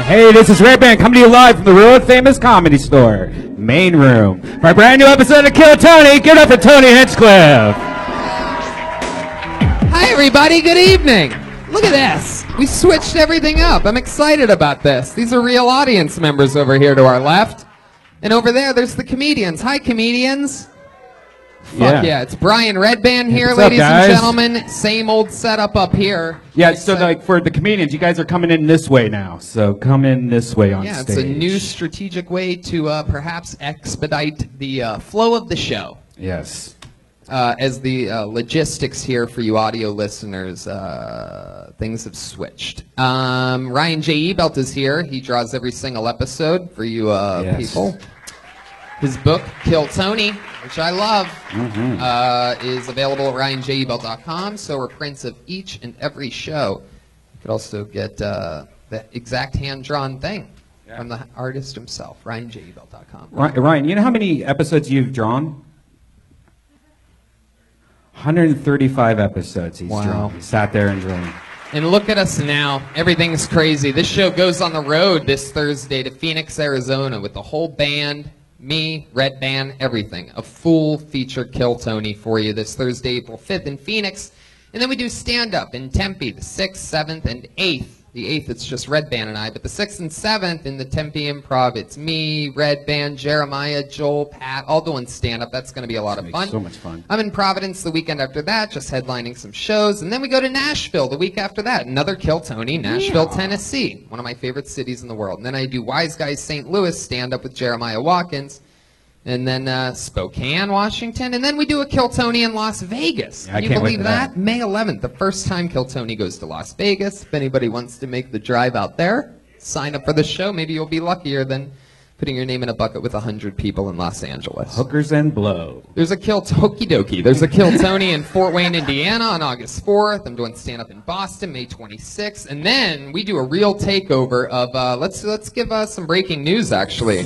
Hey, this is Red Band coming to you live from the world famous comedy store, Main Room. For a brand new episode of Kill Tony, give it up for Tony Hinchcliffe. Hi, everybody. Good evening. Look at this. We switched everything up. I'm excited about this. These are real audience members over here to our left. And over there, there's the comedians. Hi, comedians. Fuck yeah. It's Brian Redband here, What's ladies up, and gentlemen. Same old setup up here. Yeah, so like for the comedians, you guys are coming in this way now. So come in this way on stage. Yeah, it's a new strategic way to perhaps expedite the flow of the show. Yes. As the logistics here for you audio listeners, things have switched. Ryan J. Ebelt is here. He draws every single episode for you people. His book, Kill Tony, which I love, is available at ryanjebelt.com. So are prints of each and every show. You could also get the exact hand-drawn thing from the artist himself, ryanjebelt.com. Ryan, you know how many episodes you've drawn? 135 episodes he's drawn. He sat there and drawn. And look at us now. Everything's crazy. This show goes on the road this Thursday to Phoenix, Arizona with the whole band. Me, Red Band, everything. A full feature Kill Tony for you this Thursday, April 5th in Phoenix. And then we do stand-up in Tempe, the 6th, 7th, and 8th. The 8th, it's just Red Band and I. But the 6th and 7th in the Tempe Improv, it's me, Red Band, Jeremiah, Joel, Pat, all doing stand-up. That's going to be a lot of fun. So much fun. I'm in Providence the weekend after that, just headlining some shows. And then we go to Nashville the week after that. Another Kill Tony, Nashville, Tennessee. One of my favorite cities in the world. And then I do Wise Guys St. Louis stand-up with Jeremiah Watkins. And then Spokane, Washington. And then we do a Kill Tony in Las Vegas. Yeah, Can you believe that? May 11th, the first time Kill Tony goes to Las Vegas. If anybody wants to make the drive out there, sign up for the show. Maybe you'll be luckier than putting your name in a bucket with 100 people in Los Angeles. Hookers and blow. There's a Kill Tony in Fort Wayne, Indiana on August 4th. I'm doing stand-up in Boston, May 26th. And then we do a real takeover of, let's give some breaking news, actually.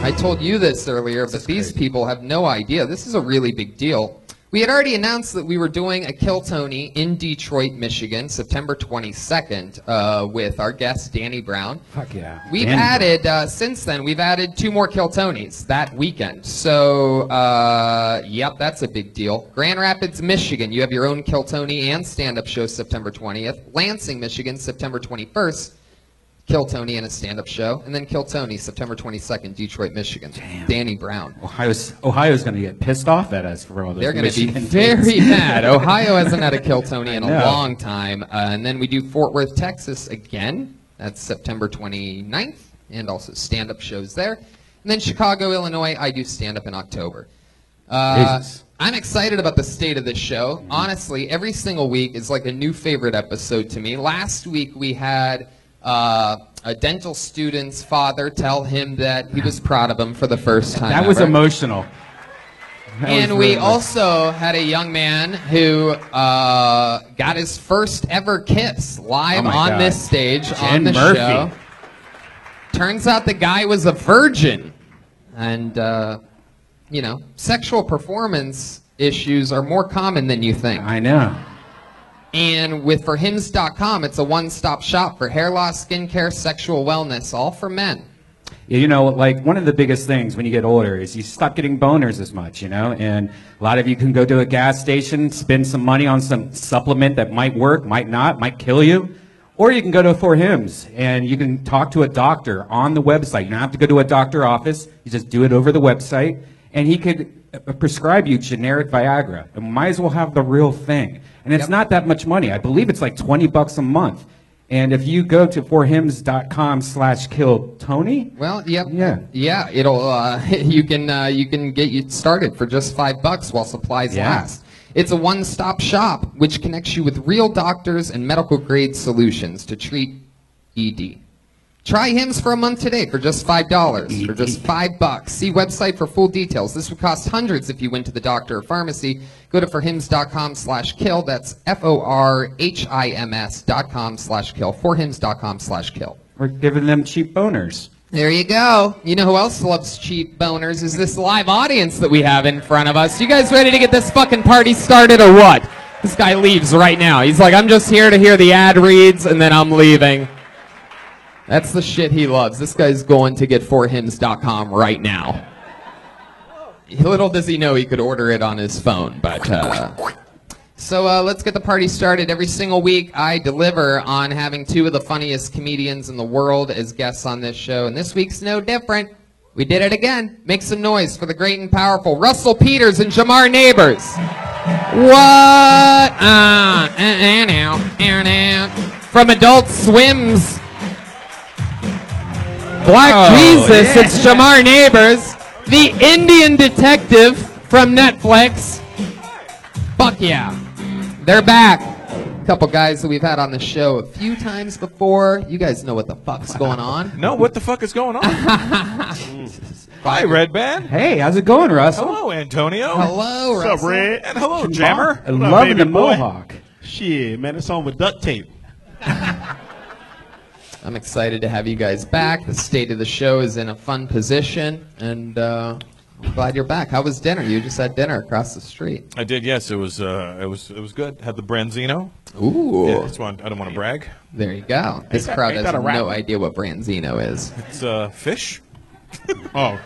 I told you this earlier, but these people have no idea. This is a really big deal. We had already announced that we were doing a Kill Tony in Detroit, Michigan, September 22nd, with our guest, Danny Brown. Fuck yeah. We've added, since then, we've added 2 more Kill Tonys that weekend. So, yep, that's a big deal. Grand Rapids, Michigan, you have your own Kill Tony and stand-up show September 20th. Lansing, Michigan, September 21st. Kill Tony and a stand-up show, and then Kill Tony, September 22nd, Detroit, Michigan. Damn. Danny Brown. Ohio's going to get pissed off at us for all those. They're going to be Michigan very mad. Ohio hasn't had a Kill Tony in a long time. And then we do Fort Worth, Texas again. That's September 29th, and also stand-up shows there. And then Chicago, Illinois, I do stand-up in October. I'm excited about the state of this show. Honestly, every single week is like a new favorite episode to me. Last week we had a dental student's father tell him that he was proud of him for the first time That was ever. Emotional. And we also had a young man who got his first ever kiss live on this stage on the show. Turns out the guy was a virgin. And, you know, sexual performance issues are more common than you think. I know. And with forhims.com, it's a one-stop shop for hair loss, skincare, sexual wellness, all for men. You know, like one of the biggest things when you get older is you stop getting boners as much, you know, and a lot of you can go to a gas station, spend some money on some supplement that might work, might not, might kill you, or you can go to For Hims and you can talk to a doctor on the website. You don't have to go to a doctor office, you just do it over the website, and he could prescribe you generic Viagra, and might as well have the real thing. And it's not that much money. I believe it's like $20 a month. And if you go to forhims.com/killtony, well, yeah, it'll you can get you started for just $5 while supplies last. It's a one-stop shop which connects you with real doctors and medical grade solutions to treat ED. Try Hims for a month today for just $5, for just $5. See website for full details. This would cost hundreds if you went to the doctor or pharmacy. Go to forhims.com/kill. That's forhims.com/kill. Forhims.com/kill. We're giving them cheap boners. There you go. You know who else loves cheap boners is this live audience that we have in front of us. You guys ready to get this fucking party started or what? This guy leaves right now. He's like, I'm just here to hear the ad reads, and then I'm leaving. That's the shit he loves. This guy's going to get 4hims.com right now. Little does he know he could order it on his phone, but... So let's get the party started. Every single week, I deliver on having two of the funniest comedians in the world as guests on this show, and this week's no different. We did it again. Make some noise for the great and powerful Russell Peters and Jamar Neighbors. What? From Adult Swim's Black Jesus, yeah. It's Jamar Neighbors, the Indian detective from Netflix. Fuck yeah. They're back. A couple guys that we've had on the show a few times before. You guys know what the fuck's going on. No, what the fuck is going on? Hi, Red Band. Hey, how's it going, Russell? Hello, Antonio. Hello, What's Russell. up, Red? And hello, Jammer. I What up, love baby the boy? mohawk. Shit, man, it's on with duct tape. I'm excited to have you guys back. The state of the show is in a fun position, and I'm glad you're back. How was dinner? You just had dinner across the street. I did, yes. It was good. Had the Branzino. Ooh. Yeah, I don't want to brag. There you go. This crowd ain't has that a wrap? no idea what Branzino is. It's fish. Oh,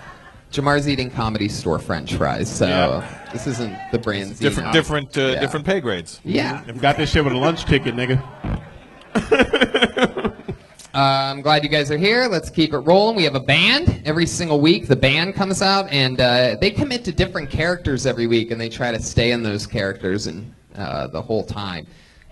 Jamar's eating Comedy Store French fries, so Yeah. this isn't the Branzino. Different pay grades. Yeah. got this shit with a lunch ticket, nigga. I'm glad you guys are here. Let's keep it rolling. We have a band. Every single week, the band comes out, and they commit to different characters every week, and they try to stay in those characters and the whole time.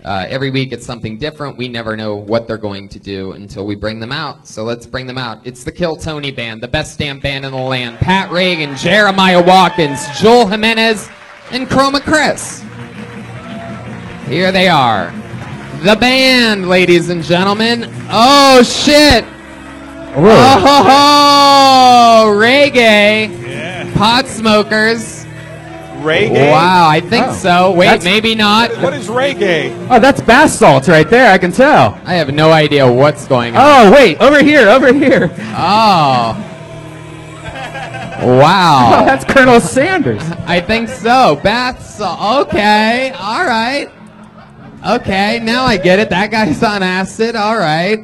Every week, it's something different. We never know what they're going to do until we bring them out. So let's bring them out. It's the Kill Tony Band, the best damn band in the land. Pat Reagan, Jeremiah Watkins, Joel Jimenez, and Chroma Chris. Here they are. The band, ladies and gentlemen. Oh, shit. Oh, reggae. Yeah. Pot smokers. Reggae. Wow, I think so. Wait, That's- maybe not. What is reggae? Oh, that's bath salts right there. I can tell. I have no idea what's going on. Oh, wait, over here, over here. Oh. Oh, Wow. that's Colonel Sanders. I think so. Bath salt. Okay. All right. Okay, now I get it. That guy's on acid. All right.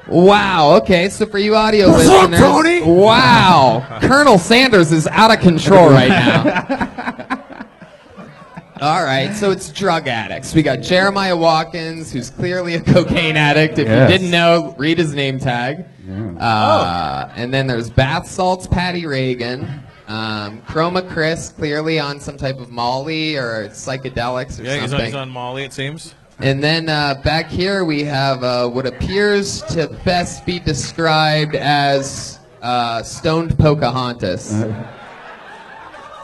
Wow. Okay, so for you audio listeners, Tony? wow, Colonel Sanders is out of control right now. All right, so it's drug addicts. We got Jeremiah Watkins, who's clearly a cocaine addict. If Yes. you didn't know, read his name tag. And then there's Bath Salts, Patty Reagan. Chroma Chris, clearly on some type of Molly or psychedelics or Yeah, something. he's on Molly, it seems. And then back here we have what appears to best be described as stoned Pocahontas.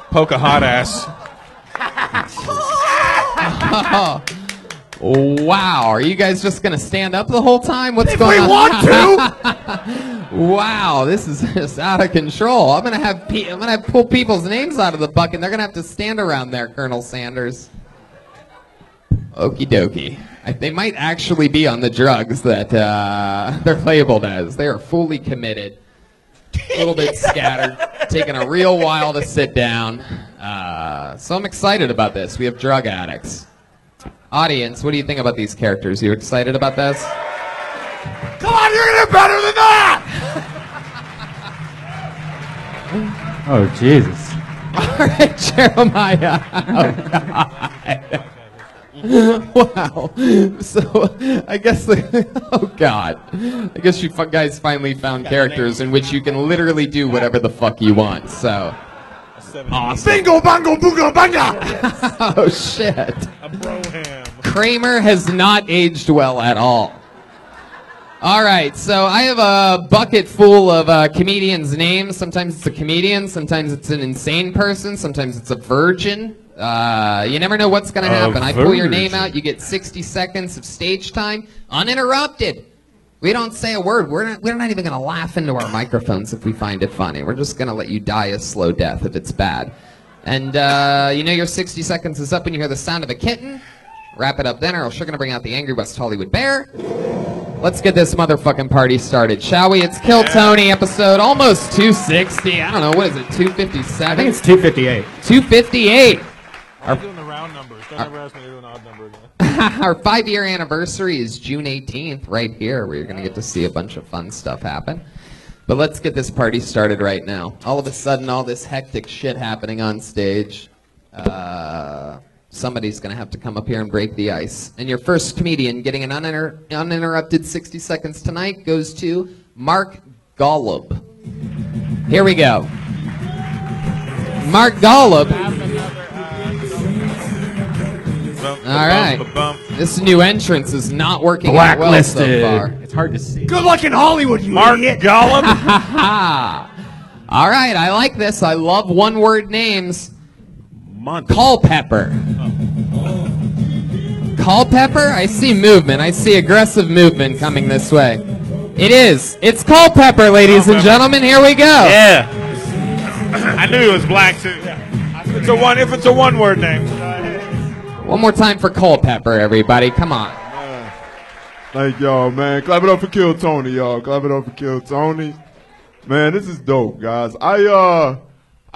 Pocahontas. Wow, are you guys just gonna stand up the whole time? What's going on? want to. Wow, this is just out of control. I'm gonna have pull people's names out of the bucket. They're gonna have to stand around there, Colonel Sanders. Okie dokie. They might actually be on the drugs that they're labeled as. They are fully committed. A little bit scattered, taking a real while to sit down. So I'm excited about this. We have drug addicts. Audience, what do you think about these characters? You excited about this? Come on, you're gonna do better than that. Oh, Jesus. All right, Jeremiah. Oh, God. Wow. So, I guess, oh, God. I guess you guys finally found characters in which you can literally do whatever the fuck you want, so. Awesome. Bingo, bongo, booga, banga. Oh, shit. A broham. Kramer has not aged well at all. All right, so I have a bucket full of comedians' names. Sometimes it's a comedian, sometimes it's an insane person, sometimes it's a virgin. You never know what's going to happen. I pull your name out, you get 60 seconds of stage time, uninterrupted. We don't say a word. We're not even going to laugh into our microphones if we find it funny. We're just going to let you die a slow death if it's bad. And you know your 60 seconds is up when you hear the sound of a kitten. Wrap it up then, or else you're going to bring out the angry West Hollywood Bear. Let's get this motherfucking party started, shall we? It's Kill Tony episode almost 260. I don't know, what is it, 257? I think it's 258. 258. I'm doing the round numbers. Don't ever ask me to do an Our 5-year anniversary is June 18th, right here. We're going to get to see a bunch of fun stuff happen. But let's get this party started right now. All of a sudden, all this hectic shit happening on stage. Somebody's going to have to come up here and break the ice. And your first comedian getting an uninterrupted 60 seconds tonight goes to Mark Golub. Here we go. Mark Golub. All right. This new entrance is not working out well so far. It's hard to see. Good luck in Hollywood, you Mark idiot. Gollum. All right, I like this. I love one-word names. Culpepper. Culpepper? I see movement. I see aggressive movement coming this way. It is. It's Culpepper, ladies and gentlemen. Here we go. Yeah. I knew he was black too. If it's a one-word name. One more time for Culpepper, everybody. Come on. Thank y'all, man. Clap it up for Kill Tony, y'all. Clap it up for Kill Tony. Man, this is dope, guys. I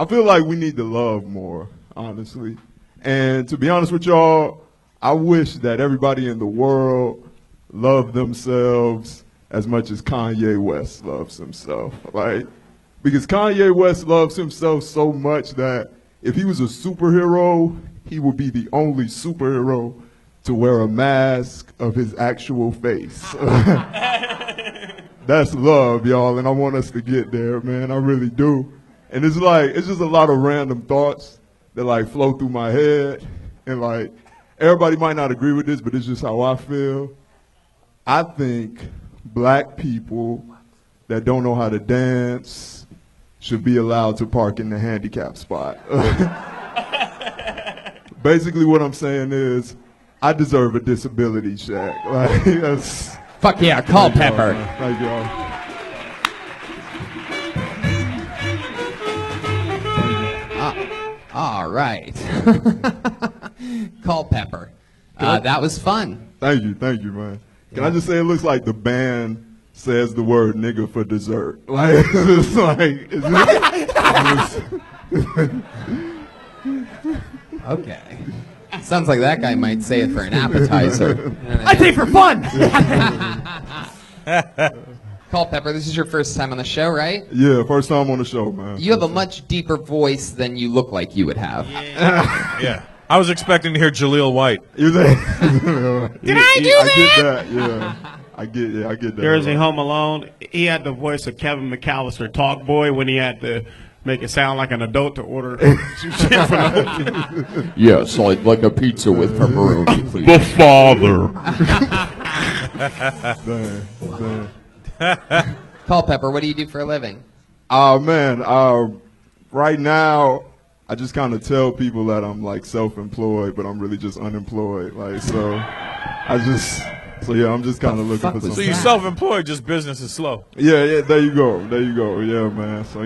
feel like we need to love more, honestly. And to be honest with y'all, I wish that everybody in the world loved themselves as much as Kanye West loves himself, right? Because Kanye West loves himself so much that if he was a superhero, he would be the only superhero to wear a mask of his actual face. That's love, y'all, and I want us to get there, man. I really do. And it's just a lot of random thoughts that like flow through my head, and like everybody might not agree with this, but it's just how I feel. I think black people that don't know how to dance should be allowed to park in the handicap spot. Basically what I'm saying is I deserve a disability check. Like, that's, Fuck yeah, Culpepper. thank y'all. All right. Culpepper. That was fun. Thank you, man. Can I just say it looks like the band says the word nigga for dessert. Like, it's like, Okay. Sounds like that guy might say it for an appetizer. I pay for fun. Culpepper, this is your first time on the show, right? yeah, first time on the show, man. You have a much deeper voice than you look like you would have. Yeah. I was expecting to hear Jaleel White. Did I do that? I get that, yeah. I get that. There is a Home Alone. He had the voice of Kevin McAllister, Talk Boy, when he had to make it sound like an adult to order some shit from the Yes, I'd like a pizza with pepperoni, please. The father. Dang. Culpepper, what do you do for a living? Man, right now, I just kind of tell people that I'm like self-employed, but I'm really just unemployed. Like, so I'm just kind of looking for was So something. you're self-employed, just business is slow. Yeah, there you go. Yeah, man. So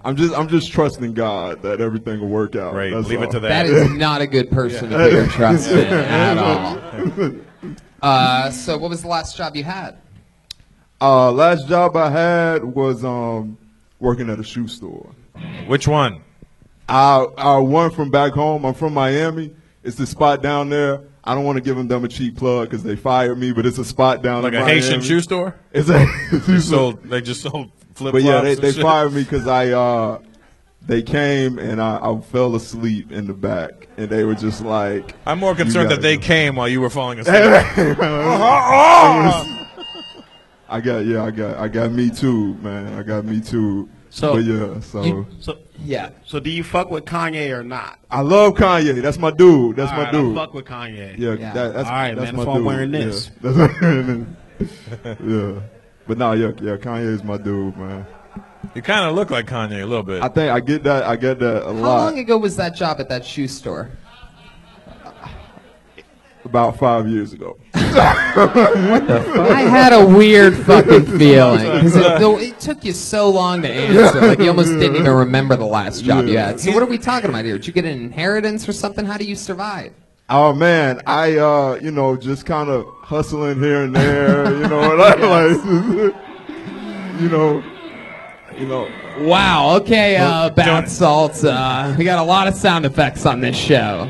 I'm just trusting God that everything will work out. Right, That's leave it all. to That that. is not a good person to put your trust in at all. So what was the last job you had? Last job I had was working at a shoe store. Which one? I one from back home. I'm from Miami. It's the spot down there. I don't want to give them a cheap plug because they fired me, but it's a spot down Like in a Miami. Haitian shoe store? It's a They just sold flip-flops. But yeah, and they shit. fired me because they came and I fell asleep in the back, and they were just like, I'm more concerned "You that they gotta came while you were falling asleep. I got me too, man. I got me too. So- but yeah, so Yeah. So do you fuck with Kanye or not? I love Kanye. That's my dude. That's All my right, dude. I fuck with Kanye. Yeah, Yeah. that's All right, that's man, my that's why I'm dude. wearing this. Yeah, that's why I'm wearing this. Yeah, but no, yeah, Kanye is my dude, man. You kind of look like Kanye a little bit. I think I get that a How lot. long ago was that job at that shoe store? About 5 years ago. I had a weird fucking feeling because it took you so long to answer. Like you almost didn't even remember the last job you had. So what are we talking about here? Did you get an inheritance or something? How do you survive? Oh man, I just kind of hustling here and there, like you know. Wow. Okay, bath salts. We got a lot of sound effects on this show.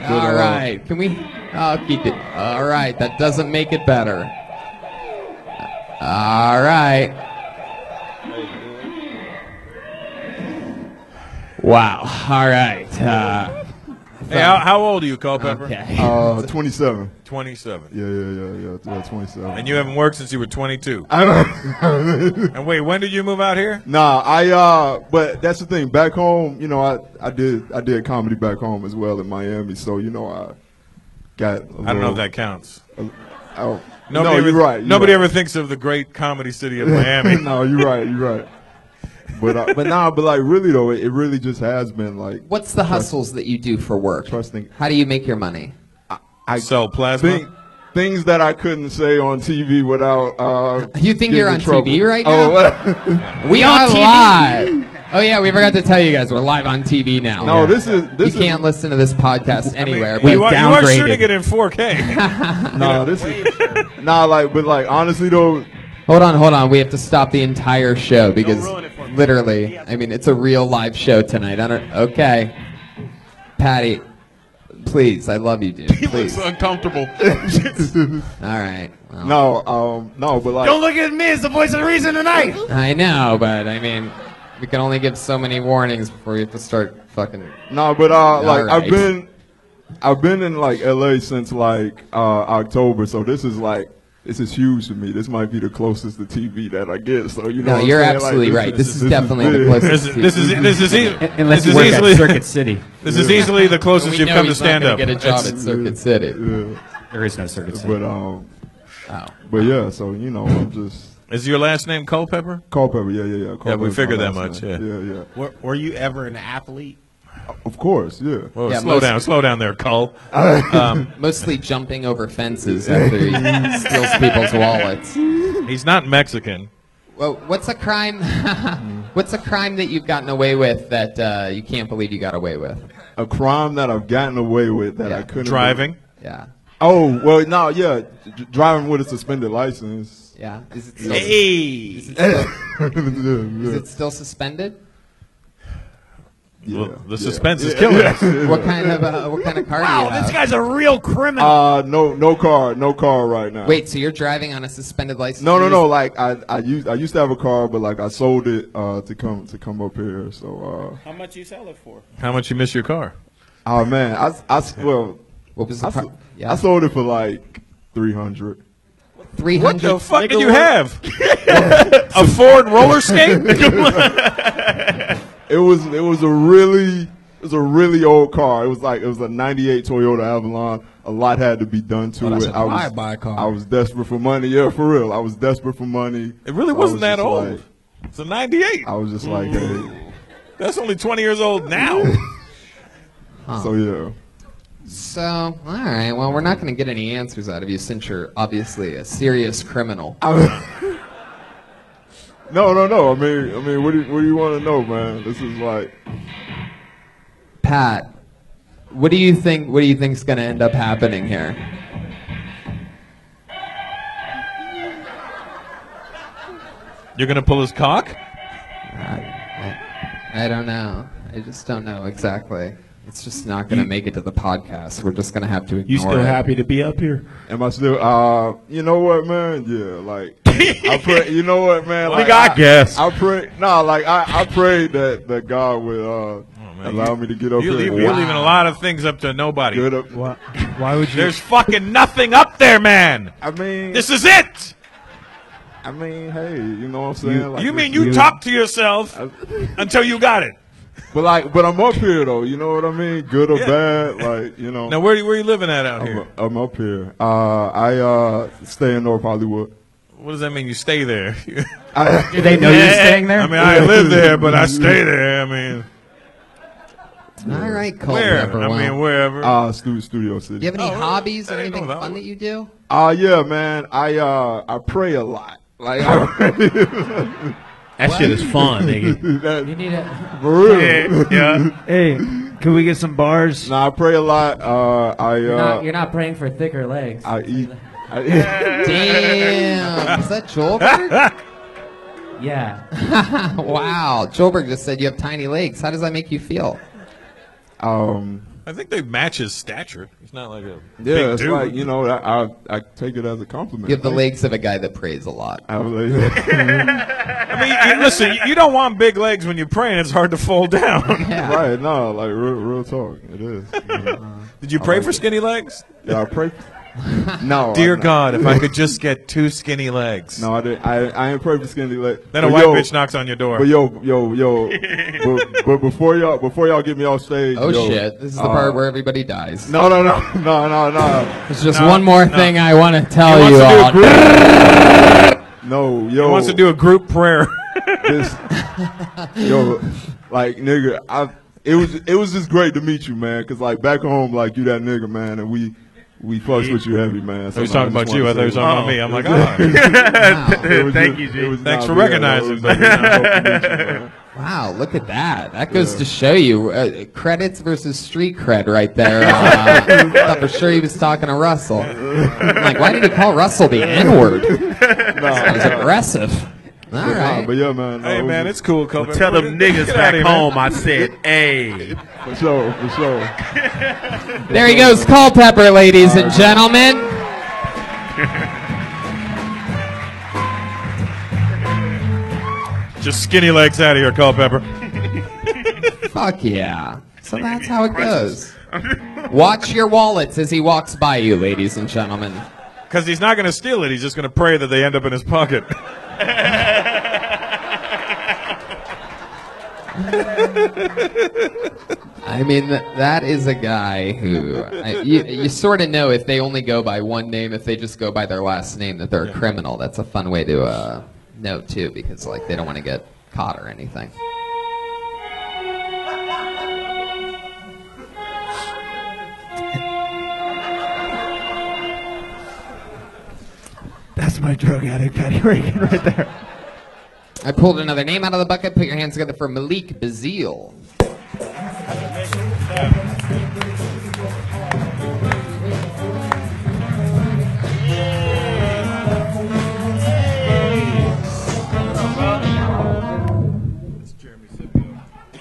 All right. Can we? I'll keep it. All right. That doesn't make it better. All right. Wow. All right. Hey, how old are you, Culpepper? Okay. 27. 27. Yeah, 27. And you haven't worked since you were 22. And wait, when did you move out here? Nah, but that's the thing. Back home, you know, I did comedy back home as well in Miami. So, you know, I got. I don't know if that counts. Oh, Nobody you're right. Nobody ever thinks of the great comedy city of Miami. No, you're right. But like really though, it really just has been like. What's the hustles that you do for work? Trusting. How do you make your money? I sell plasma. Things that I couldn't say on TV without. You think you're on trouble. TV right now? Oh, we are live. Oh yeah, we forgot to tell you guys we're live on TV now. no, this You can't listen to this podcast anywhere. You but are shooting it in 4K. No, this is but honestly though. Hold on. We have to stop the entire show because literally, I mean, it's a real live show tonight. Okay, Patty, please, I love you, dude. He Please. looks uncomfortable. All right. Well, No, but like. Don't look at me. It's the voice of reason tonight. I know, but I mean, we can only give so many warnings before we have to start fucking. No, but like right. I've been in like LA since like October, so this is huge to me. This might be the closest to TV that I get. So you know. No, what you're I'm saying? absolutely Like, right. This is definitely the big. closest. This is Unless you work at Circuit City. This is easily the closest We you've know come to he's not stand gonna up. Get a job at Circuit City. Yeah. There is no Circuit City. But yeah, so you know, I'm just Is your last name Culpepper? Culpepper. Yeah. Yeah, we Culpepper's figured my that last much. name. Yeah. Yeah. Were you ever an athlete? Of course, yeah. Whoa, Yeah, slow down there, Cul. Mostly jumping over fences after he steals people's wallets. He's not Mexican. Well, what's a crime? What's a crime that you've gotten away with that you can't believe you got away with? A crime that I've gotten away with that Yeah. I couldn't. Driving. Yeah. Oh well, no, yeah, driving with a suspended license. Yeah. Is it still, Hey. is it still suspended? Yeah, Well, the yeah. suspense is killing us. What kind of car do you Wow, have? this guy's a real criminal. No car right now. Wait, so you're driving on a suspended license? No. Like I used to have a car, but like I sold it to come up here. So How much you sell it for? How much you miss your car? oh man, well What was the price? Yeah. I sold it for like 300. 300. What the fuck did you have? A Ford roller skate? It was a really old car. It was a '98 Toyota Avalon. A lot had to be done to it. I was desperate for money. Yeah, for real. I was desperate for money. It really So I wasn't was that just old. like- It's a 98. I was just like, hey. That's only 20 years old now. So yeah. So, all right. Well, we're not going to get any answers out of you since you're obviously a serious criminal. No. I mean, what do you want to know, man? This is like. Pat, what do you think? What do you think's going to end up happening here? You're going to pull his cock? I don't know. I just don't know exactly. It's just not going to make it to the podcast. We're just going to have to ignore You still it. happy to be up here? Am I still? You know what, man? Yeah, like I pray. You know what, man? Like, I guess. I pray. No, like I prayed that God would allow me to get up You're here. leaving a lot of things up to nobody. Good up. Why would you? There's fucking nothing up there, man. I mean, This is it. hey, you know what I'm saying? Like, You mean this- you talk to yourself until you got it. But I'm up here though. You know what I mean? Good or bad, like you know. Now, where you living at out here? I'm up here. I stay in North Hollywood. What does that mean? You stay there? Do they know you're staying there? I mean, I live there, but I stay there. I mean, All right, Cole. where? I mean, wherever. Studio City. Do you have any hobbies or I didn't anything know that fun one. that you do? Yeah, man. I pray a lot. Like That shit is fun, nigga. that, You need a. for real. Yeah. Hey, can we get some bars? Nah, I pray a lot. You're not praying for thicker legs. I eat. Damn. Is that Joelberg? Yeah. Wow. Joelberg just said you have tiny legs. How does that make you feel? I think they match his stature. He's not like a Yeah, big it's dude. like, you know, I take it as a compliment. You have the legs of a guy that prays a lot. I was like, I mean, listen, you don't want big legs when you're praying. It's hard to fall down. Yeah. right, no, like real talk. It is. Did you pray for skinny legs? Yeah, I pray. No. Dear I, God, if I could just get 2 skinny legs. No, I didn't. I ain't pray for skinny legs. Then a But white yo, bitch knocks on your door. But yo. but before y'all get me off stage. Oh yo, shit! This is the part where everybody dies. No. There's just one more thing I want to tell He you wants to do a all. group- No, He yo. wants to do a group prayer. This, yo, like nigga, it was just great to meet you, man. Cause like back home, like you that nigga, man, and we fucks with you heavy, man. I was talking about you. I thought he was talking about me. I'm like, oh. Thank you, G. Thanks for recognizing. Wow, look at that. That goes to show you credits versus street cred right there. I thought for sure he was talking to Russell. I'm like, why did he call Russell the N-word? That was aggressive. All right. But yeah, man. Hey, man, it's cool. Well, tell them niggas back home I said, hey. For sure. There he goes, Culpepper, ladies and gentlemen. Just skinny legs out of here, Culpepper. Fuck yeah. So that's how it goes. Watch your wallets as he walks by you, ladies and gentlemen. Because he's not going to steal it. He's just going to pray that they end up in his pocket. I mean, that is a guy who you sort of know if they only go by one name, if they just go by their last name, that they're a criminal. That's a fun way to know too, because like they don't want to get caught or anything. That's my drug addict, Patty Reagan, right there. I pulled another name out of the bucket. Put your hands together for Malik Bazile.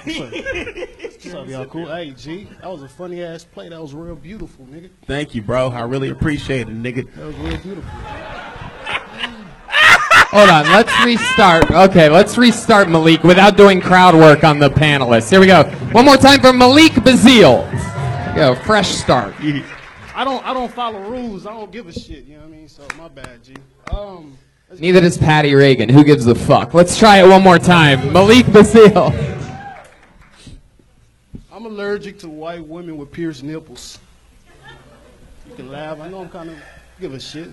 What's up, y'all? Cool. Hey, G, that was a funny ass play. That was real beautiful, nigga. Thank you, bro. I really appreciate it, nigga. That was real beautiful. Hold on, let's restart. Okay, let's restart Malik without doing crowd work on the panelists. Here we go. One more time for Malik Bazile. Yo, fresh start. I don't follow rules. I don't give a shit. You know what I mean? So my bad, G. Neither does Patty Reagan. Who gives a fuck? Let's try it one more time. Malik Bazile. I'm allergic to white women with pierced nipples. You can laugh. I know I'm kind of give a shit.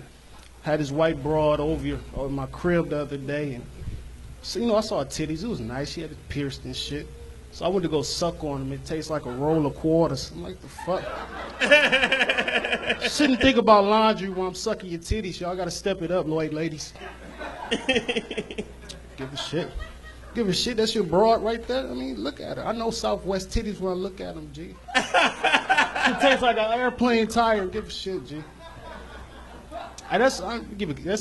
Had this white broad over my crib the other day, and so I saw her titties. It was nice. She had it pierced and shit. So I went to go suck on them. It tastes like a roll of quarters. I'm like, the fuck? Shouldn't think about laundry when I'm sucking your titties. Y'all gotta step it up, ladies. Give a shit. Give a shit. That's your broad right there. I mean, look at her. I know Southwest titties when I look at them, G. It tastes like an airplane tire. Give a shit, G. Hey, that's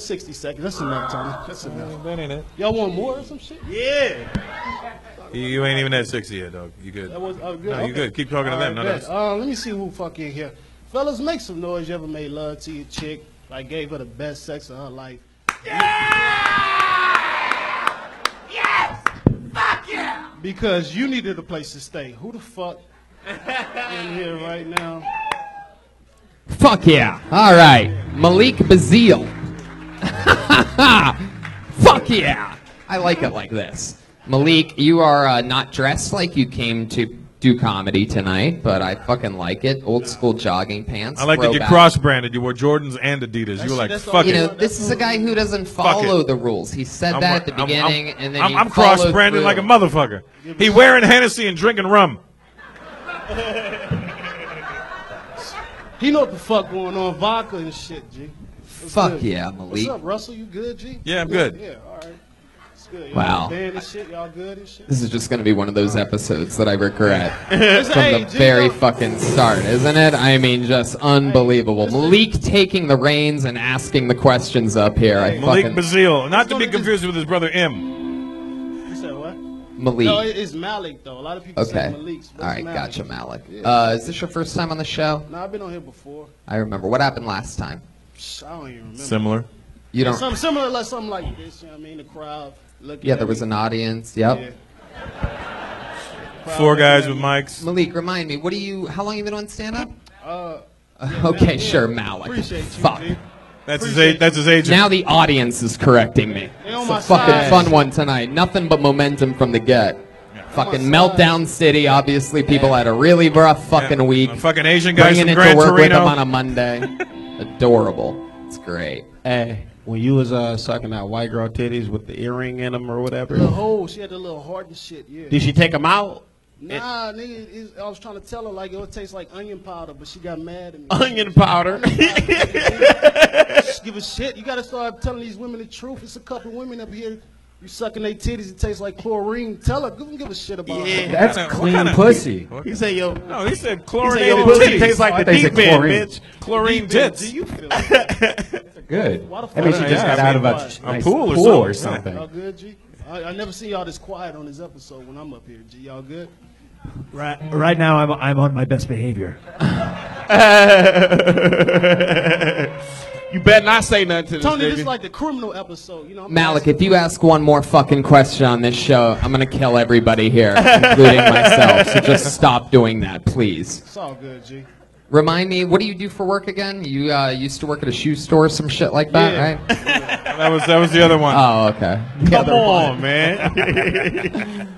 60 seconds. That's enough, Tony. That's enough. That ain't it. Y'all want more or some shit? Yeah. You ain't even at 60 yet, dog. You good. That was good. No, you good. Keep talking to them. All Not right, us. let me see who fucking here. Fellas, make some noise. You ever made love to your chick? Like gave her the best sex of her life? Yes! Fuck yeah! Because you needed a place to stay. Who the fuck in here right now? Fuck yeah. All right. Malik Bazile. Fuck yeah. I like it like this. Malik, you are not dressed like you came to do comedy tonight, but I fucking like it. Old school jogging pants. I like that you throwback. cross-branded. You wore Jordans and Adidas. You were like, That's fuck You it. know, this is a guy who doesn't follow it. the rules. He said that at the beginning, and then I'm he followed cross-branded through. like a motherfucker. He wearing Hennessy and drinking rum. He know what the fuck going on. Vodka and shit, G. What's Fuck good? yeah, What's Malik. up, Russell? You good, G? Yeah, I'm good. Yeah, all right. It's good. Y'all Wow. band and shit. Y'all good and shit? This is just going to be one of those episodes that I regret Hey, from the G, very yo. fucking start, isn't it? I mean, just unbelievable. Malik taking the reins and asking the questions up here. I Malik fucking Bazile. Not to be gonna just- confused with his brother M. You said what? Malik. No, it's Malik though. A lot of people say Okay. Malik. All right, gotcha, Malik. Yeah. Is this your first time on the show? No, I've been on here before. I remember. What happened last time? I don't even remember. Similar. You don't. Something similar, like something like this. You know what I mean? The crowd looking. Yeah, at there was me. an audience. Yep. Yeah. Four guys with mics. Malik, remind me. What do you? How long you been on stand-up? Yeah, Okay, yeah. sure, Malik. Appreciate you, Fuck. G. That's his age. That's his agent. Now the audience is correcting me. They on It's my a fucking side. fun one tonight. Nothing but momentum from the get. Fucking my side. meltdown city. Obviously, people had a really rough fucking week. A fucking Asian guy Bringing from it Gran to work with them Torino. on a Monday. Adorable. It's great. Hey, when you was sucking that white girl titties with the earring in them or whatever, The hole, she had the little heart and shit. Yeah. did she take them out? Nah, nigga, I was trying to tell her like it would taste like onion powder, but she got mad at me. Onion powder. Just give a shit. You gotta start telling these women the truth. It's a couple women up here. You sucking their titties, it tastes like chlorine. Tell her, don't give a shit about Yeah. her. That's What clean kind of- pussy. He said, "Yo, No, he said he said chlorinated your pussy titties. tastes like Oh, I the thought you deep said end, chlorine. bitch." Chlorine Do tits. you feel it? Good. Why the I mean, fuck- she just got Yeah, I out of mean, a nice pool or pool something. or something. Y'all good, G? I never see y'all this quiet on this episode when I'm up here, G. Y'all good? Right now, I'm on my best behavior. You better not say nothing to this Tony, this nigga. is like the criminal episode. You know, I'm Malik, asking- if you ask one more fucking question on this show, I'm gonna kill everybody here, including myself. So just stop doing that, please. It's all good, G. Remind me, what do you do for work again? You used to work at a shoe store, some shit like that, Yeah. right? That was the other one. Oh, okay. The Come other on, one. man.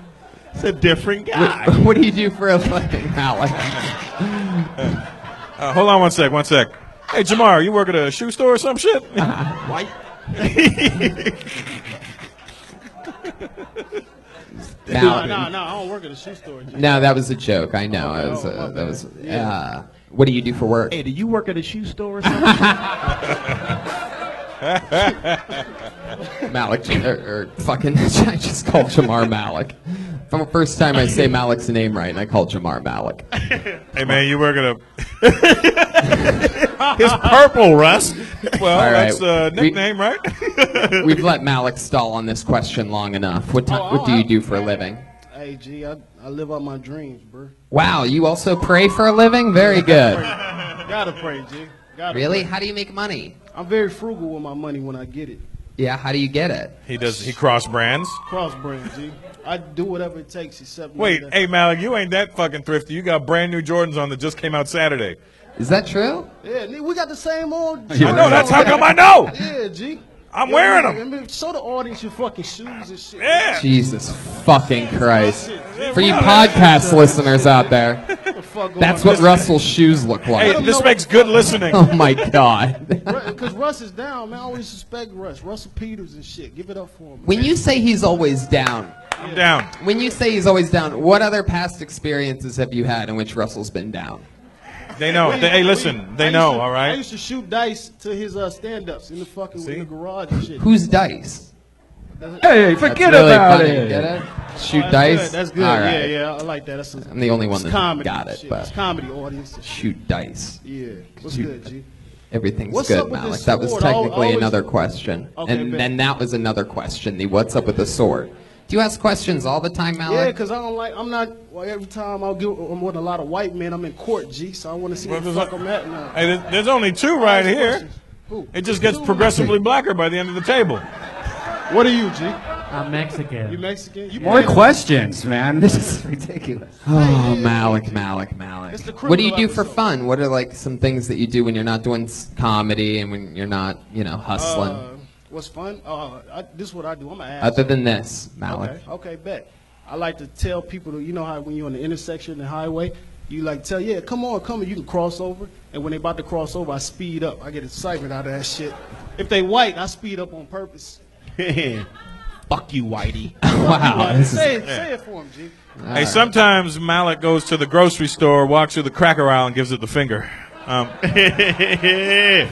It's a different guy. What do you do for a living, Malik? Hold on one sec. Hey, Jamar, you work at a shoe store or some shit? White. Malik. No, I don't work at a shoe store, G. No, that was a joke. I know. Okay, It was, oh, my that was. bad. What do you do for work? Hey, do you work at a shoe store or something? Malik, or fucking, I just called Jamar Malik. From the first time I say Malik's name right, and I call Jamar Malik. Hey, man, you work at a... It's purple, Russ. Well, All right. that's a nickname, right? We've let Malik stall on this question long enough. What do you do for a living? Hey, G, I live out my dreams, bro. Wow, you also pray for a living? Very good. Gotta pray, G. Gotta Really? pray. How do you make money? I'm very frugal with my money when I get it. Yeah, how do you get it? He cross brands. Cross brand, G. I do whatever it takes except. Wait, that. hey, Malik, you ain't that fucking thrifty. You got brand new Jordans on that just came out Saturday. Is that true? Yeah, nigga, we got the same on. I know, that's how come I know. Yeah, G. I'm wearing them. I mean, show the audience your fucking shoes and shit. Yeah. Jesus fucking Christ. For you podcast listeners out there, What the fuck going that's on? what Russell's shoes look Hey, like. this makes good listening. Oh my God. Because Russ is down, man. I always suspect Russ. Russell Peters and shit. Give it up for him. When you say he's always down, I'm down. when you say he's always down, what other past experiences have you had in which Russell's been down? They know. Hey, listen, they know, all I right? used to shoot dice to his stand-ups in the fucking in the garage and shit. Who's Dice? Hey, forget That's really about funny. it. Get it? Shoot That's dice? Good. That's good. All right. Yeah, yeah. I like that. That's a, I'm the only one it's that comedy got it, shit. but It's comedy audience. and shit. shoot dice. Yeah. What's Shoot. good, G? Everything's What's good, up with Malik. this That was sword? technically Always- another question. Okay, and bet. then that was another question. The what's up with the sword? Do you ask questions all the time, Yeah, Malik? because I don't like. I'm not. Well, every time I'm with a lot of white men, I'm in court, G. So I want to see Well, what the there's fuck I'm at now. Hey, there's only two right here. Questions. Who? It just gets Who? progressively blacker by the end of the table. What are you, G? I'm Mexican. You Mexican? You More playing- questions, man. This is ridiculous. Oh, Malik. It's the What do you do criminal for episode. fun? What are like some things that you do when you're not doing comedy and when you're not, hustling? What's fun? This is what I do. I'm an ass. Other than this, Malik. Okay, bet. I like to tell people, you know how when you're on the intersection, the highway, you like tell, yeah, come on, you can cross over. And when they about to cross over, I speed up. I get excitement out of that shit. If they white, I speed up on purpose. Fuck you, Whitey. Wow. This is, Say it for him, G. Hey, sometimes Malik goes to the grocery store, walks through the cracker aisle, and gives it the finger. Hey,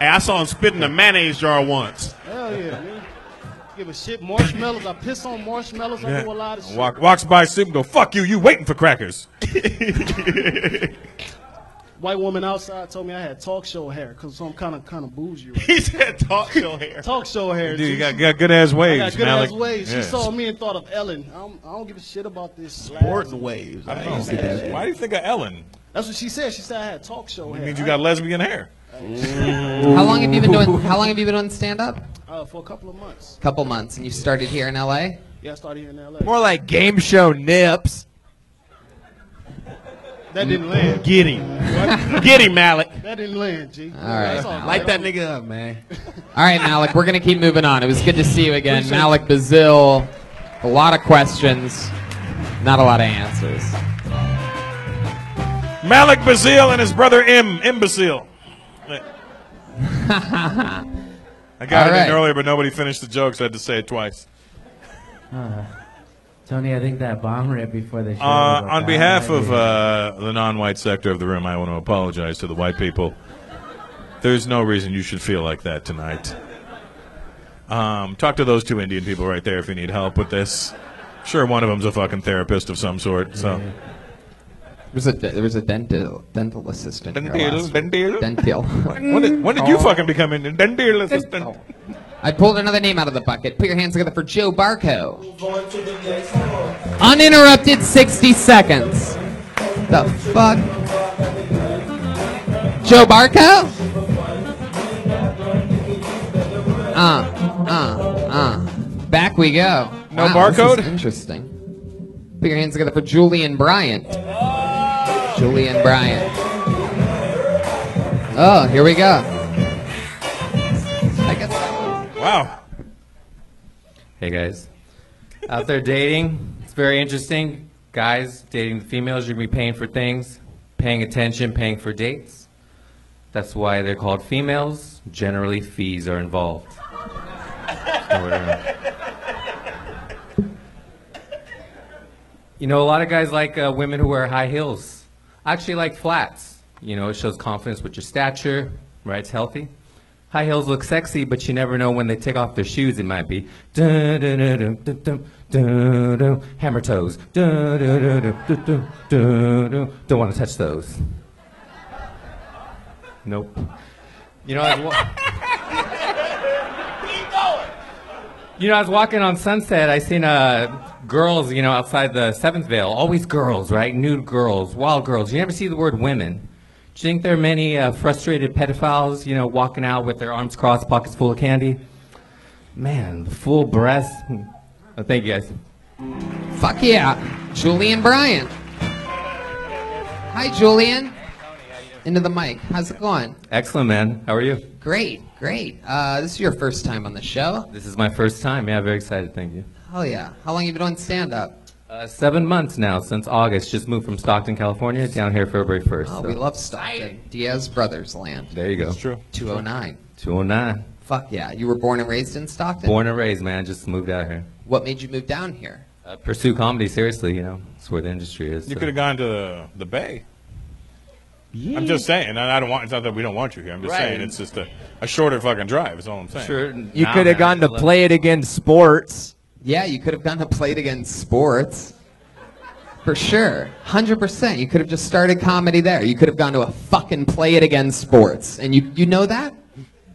I saw him spit in a mayonnaise jar once. Hell yeah, man. Give a shit. Marshmallows. I piss on marshmallows. I do a lot of shit. Walks by soup and go, fuck you, you waiting for crackers. But white woman outside told me I had talk show hair because I'm kind of bougie. Right? He said talk show hair. Talk show hair. Dude, you got good ass waves, I got good Malik. ass waves. Yeah. She saw me and thought of Ellen. I don't give a shit about this Sporting waves. Why do you think of Ellen? That's what she said. She said I had talk show hair. It means you got lesbian hair. How long have you been doing stand up? For a couple of months. Couple months, and you started here in LA? Yeah, I started here in LA. More like game show nips. That didn't land. Get him. Get him, Malik. That didn't land, G. All right. That's all Light that nigga up, man. All right, Malik, we're going to keep moving on. It was good to see you again. Malik Bazil, a lot of questions, not a lot of answers. Malik Bazil and his brother Imbecile. I got it in earlier, but nobody finished the joke, so I had to say it twice. Tony, I think that bomb rip before the show. On behalf of the non-white sector of the room, I want to apologize to the white people. There's no reason you should feel like that tonight. Talk to those two Indian people right there if you need help with this. Sure, one of them's a fucking therapist of some sort. So. There was a dental assistant. Dental. When did you fucking become a dental assistant? I pulled another name out of the bucket. Put your hands together for Joe Barco. Uninterrupted 60 seconds. The fuck? Joe Barco? Back we go. No barcode? This is interesting. Put your hands together for Julian Bryant. Julian Bryant. Oh, here we go. I guess that was... Wow. Hey, guys. Out there dating, it's very interesting. Guys dating the females, you're going to be paying for things, paying attention, paying for dates. That's why they're called females. Generally, fees are involved. You know, a lot of guys like women who wear high heels. I actually like flats. You know, it shows confidence with your stature, right? It's healthy. High heels look sexy, but you never know when they take off their shoes. It might be hammer toes. Don't want to touch those. Nope. You know, I was walking on Sunset. I seen girls, you know, outside the Seventh Veil. Always girls, right? Nude girls, wild girls. You never see the word women. Do you think there are many frustrated pedophiles, you know, walking out with their arms crossed, pockets full of candy? Man, full breasts. Oh, thank you, guys. Fuck yeah. Julian Bryant. Hi, Julian. Into the mic. How's it going? Excellent, man. How are you? Great, great. This is your first time on the show? This is my first time. Yeah, very excited. Thank you. Hell yeah. How long have you been doing stand-up? 7 months now, since August. Just moved from Stockton, California, down here February 1st. Oh, so. we love Stockton. Diaz Brothers land. There you go. That's true. 209. 209. Fuck yeah. You were born and raised in Stockton? Born and raised, man. Just moved out here. What made you move down here? Pursue comedy, seriously, you know. It's where the industry is. You so. could have gone to the Bay. Yeah. I'm just saying. I don't want. It's not that we don't want you here. I'm just saying it's just a shorter fucking drive. Is all I'm saying. Sure. You could have gone to Play It Against Sports. Yeah, you could have gone to Play It Against Sports. For sure. 100%. You could have just started comedy there. You could have gone to a fucking Play It Against Sports. And you know that?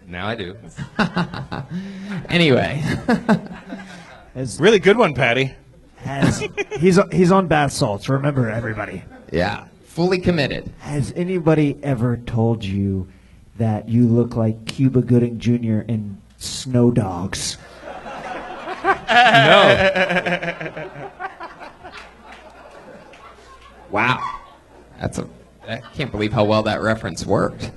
Now I do. Anyway. Really good one, Patty. He's on bath salts. Remember, everybody. Yeah. Fully committed. Has anybody ever told you that you look like Cuba Gooding Jr. in Snow Dogs? No. Wow. I can't believe how well that reference worked.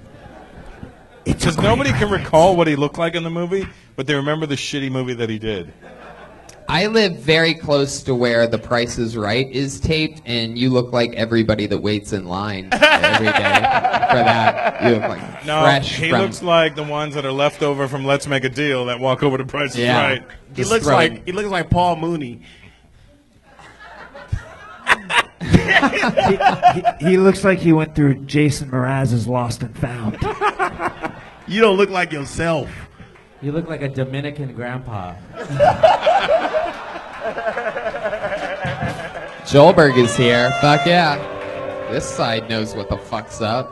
Because nobody can recall what he looked like in the movie, but they remember the shitty movie that he did. I live very close to where The Price is Right is taped, and you look like everybody that waits in line every day for that. You look like fresh. He looks like the ones that are left over from Let's Make a Deal that walk over to Price is Right. He looks like Paul Mooney. He looks like he went through Jason Mraz's Lost and Found. You don't look like yourself. You look like a Dominican grandpa. Joelberg is here. Fuck yeah. This side knows what the fuck's up.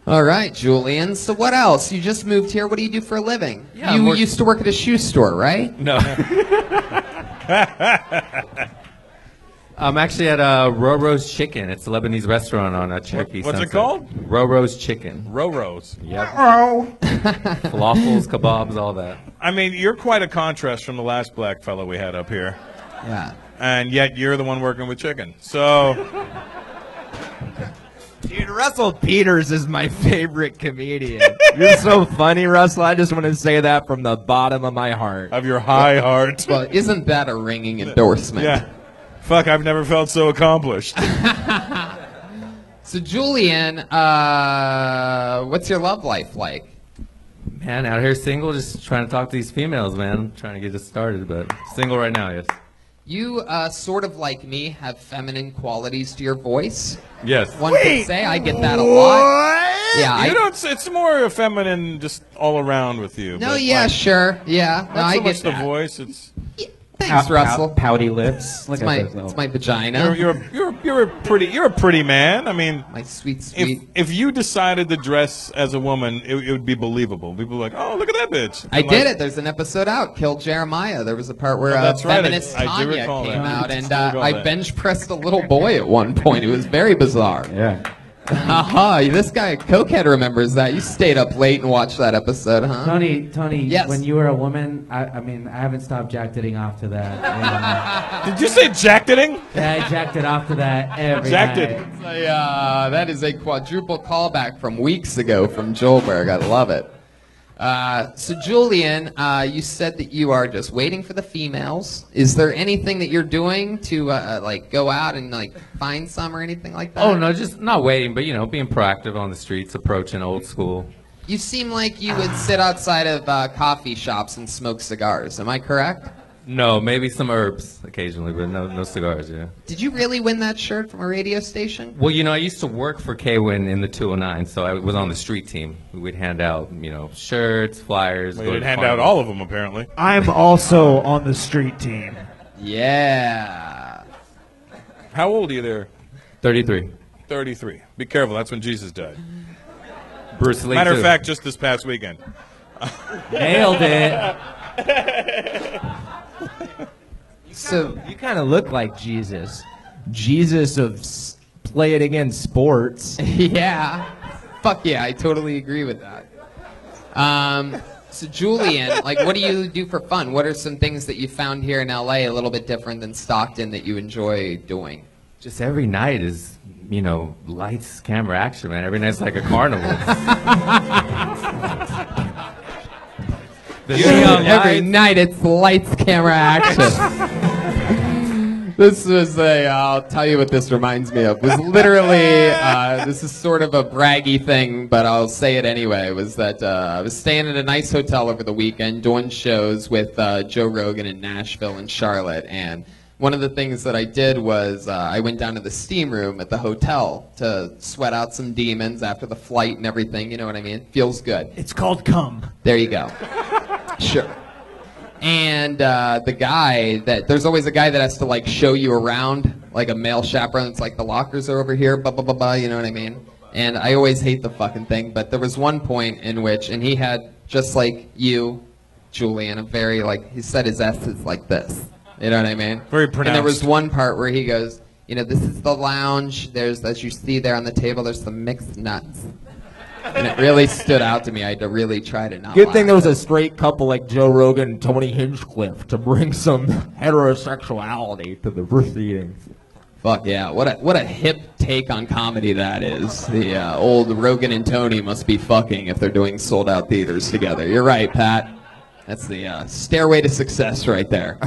All right, Julian. So what else? You just moved here. What do you do for a living? Yeah, you used to work at a shoe store, right? No. I'm actually at Roro's Chicken. It's a Lebanese restaurant on Cherokee What's it Sunset. called? Roro's Chicken. Roro's. Yep. Falafels, kebabs, all that. I mean, you're quite a contrast from the last black fellow we had up here. Yeah. And yet you're the one working with chicken. So, Dude, Russell Peters is my favorite comedian. You're so funny, Russell. I just want to say that from the bottom of my heart. of your high heart. Well, isn't that a ringing endorsement? Yeah. Fuck, I've never felt so accomplished. So, Julian, what's your love life like? Man, out here single, just trying to talk to these females, man. Trying to get this started, but single right now, yes. You, sort of like me, have feminine qualities to your voice. Yes. One could say I get that a lot. Yeah, You don't. It's more feminine, just all around with you. No, but, yeah, like, sure, yeah. No, not I so get much the that. voice. It's Thanks, Russell. Pouty lips. It's my vagina. you're a pretty man. I mean, My sweet, sweet. if you decided to dress as a woman, it would be believable. People are like, oh, look at that bitch. I And did like, it. There's an episode out, Kill Jeremiah. There was a part where Oh, that's right. feminist I do Tanya recall came that. out, and I do recall I that. bench pressed a little boy at one point. It was very bizarre. Yeah. Haha, this guy, Cokehead, remembers that. You stayed up late and watched that episode, huh? Tony, Yes. when you were a woman, I mean, I haven't stopped jacketing off to that. Did you say jacketing? Yeah, I jacked it off to that every Jacked night. it. That is a quadruple callback from weeks ago from Joelberg. I love it. So Julian, you said that you are just waiting for the females. Is there anything that you're doing to like go out and like find some or anything like that? Oh, no, just not waiting, but, being proactive on the streets, approaching old school. You seem like you would sit outside of coffee shops and smoke cigars. Am I correct? No, maybe some herbs occasionally, but no cigars, yeah. Did you really win that shirt from a radio station? Well, I used to work for K-Win in the 209, so I was on the street team. We would hand out, shirts, flyers. Well, go you to didn't hand out carnivals. all of them, apparently. I'm also on the street team. Yeah. How old are you there? 33. 33. Be careful. That's when Jesus died. Bruce Lee, Matter too. of fact, just this past weekend. Nailed it. So You kind of look like Jesus. Jesus of playing against sports. yeah. Fuck yeah, I totally agree with that. So Julian, like, what do you do for fun? What are some things that you found here in LA a little bit different than Stockton that you enjoy doing? Just every night is, lights, camera, action, man. Every night's like a carnival. The neon Every lights. night it's lights, camera, action. This was I'll tell you what this reminds me of. It was literally, this is sort of a braggy thing, but I'll say it anyway, was that I was staying at a nice hotel over the weekend doing shows with Joe Rogan in Nashville and Charlotte, and one of the things that I did was I went down to the steam room at the hotel to sweat out some demons after the flight and everything, you know what I mean? It feels good. It's called cum. There you go. Sure. And there's always a guy that has to like show you around, like a male chaperone. It's like the lockers are over here, blah, blah, blah, blah, you know what I mean? And I always hate the fucking thing, but there was one point in which, and he had, just like you, Julian, a very he said his S is like this. You know what I mean? Very And there pronounced. was one part where he goes, this is the lounge. There's, as you see there on the table, there's some mixed nuts. And it really stood out to me. I had to really try to not Good thing there laugh. was a straight couple like Joe Rogan and Tony Hinchcliffe to bring some heterosexuality to the proceedings. Fuck yeah! What a hip take on comedy that is. The old Rogan and Tony must be fucking if they're doing sold out theaters together. You're right, Pat. That's the stairway to success right there.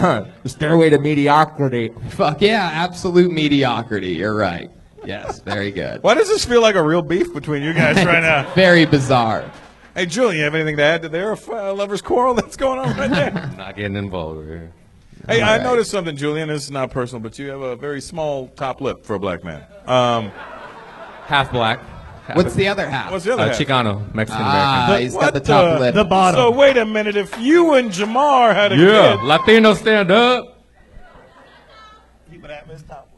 The stairway to mediocrity. Fuck yeah! Absolute mediocrity. You're right. Yes, very good. Why does this feel like a real beef between you guys right now? Very bizarre. Hey, Julian, you have anything to add to their lovers' quarrel that's going on right there? Not getting involved over here. Hey, All I right. noticed something, Julian. This is not personal, but you have a very small top lip for a black man. Half black. Half What's the other half? What's the other half? Chicano, Mexican-American. He's got the top lip. The bottom. So wait a minute. If you and Jamar had a Yeah. kid, Latino stand up.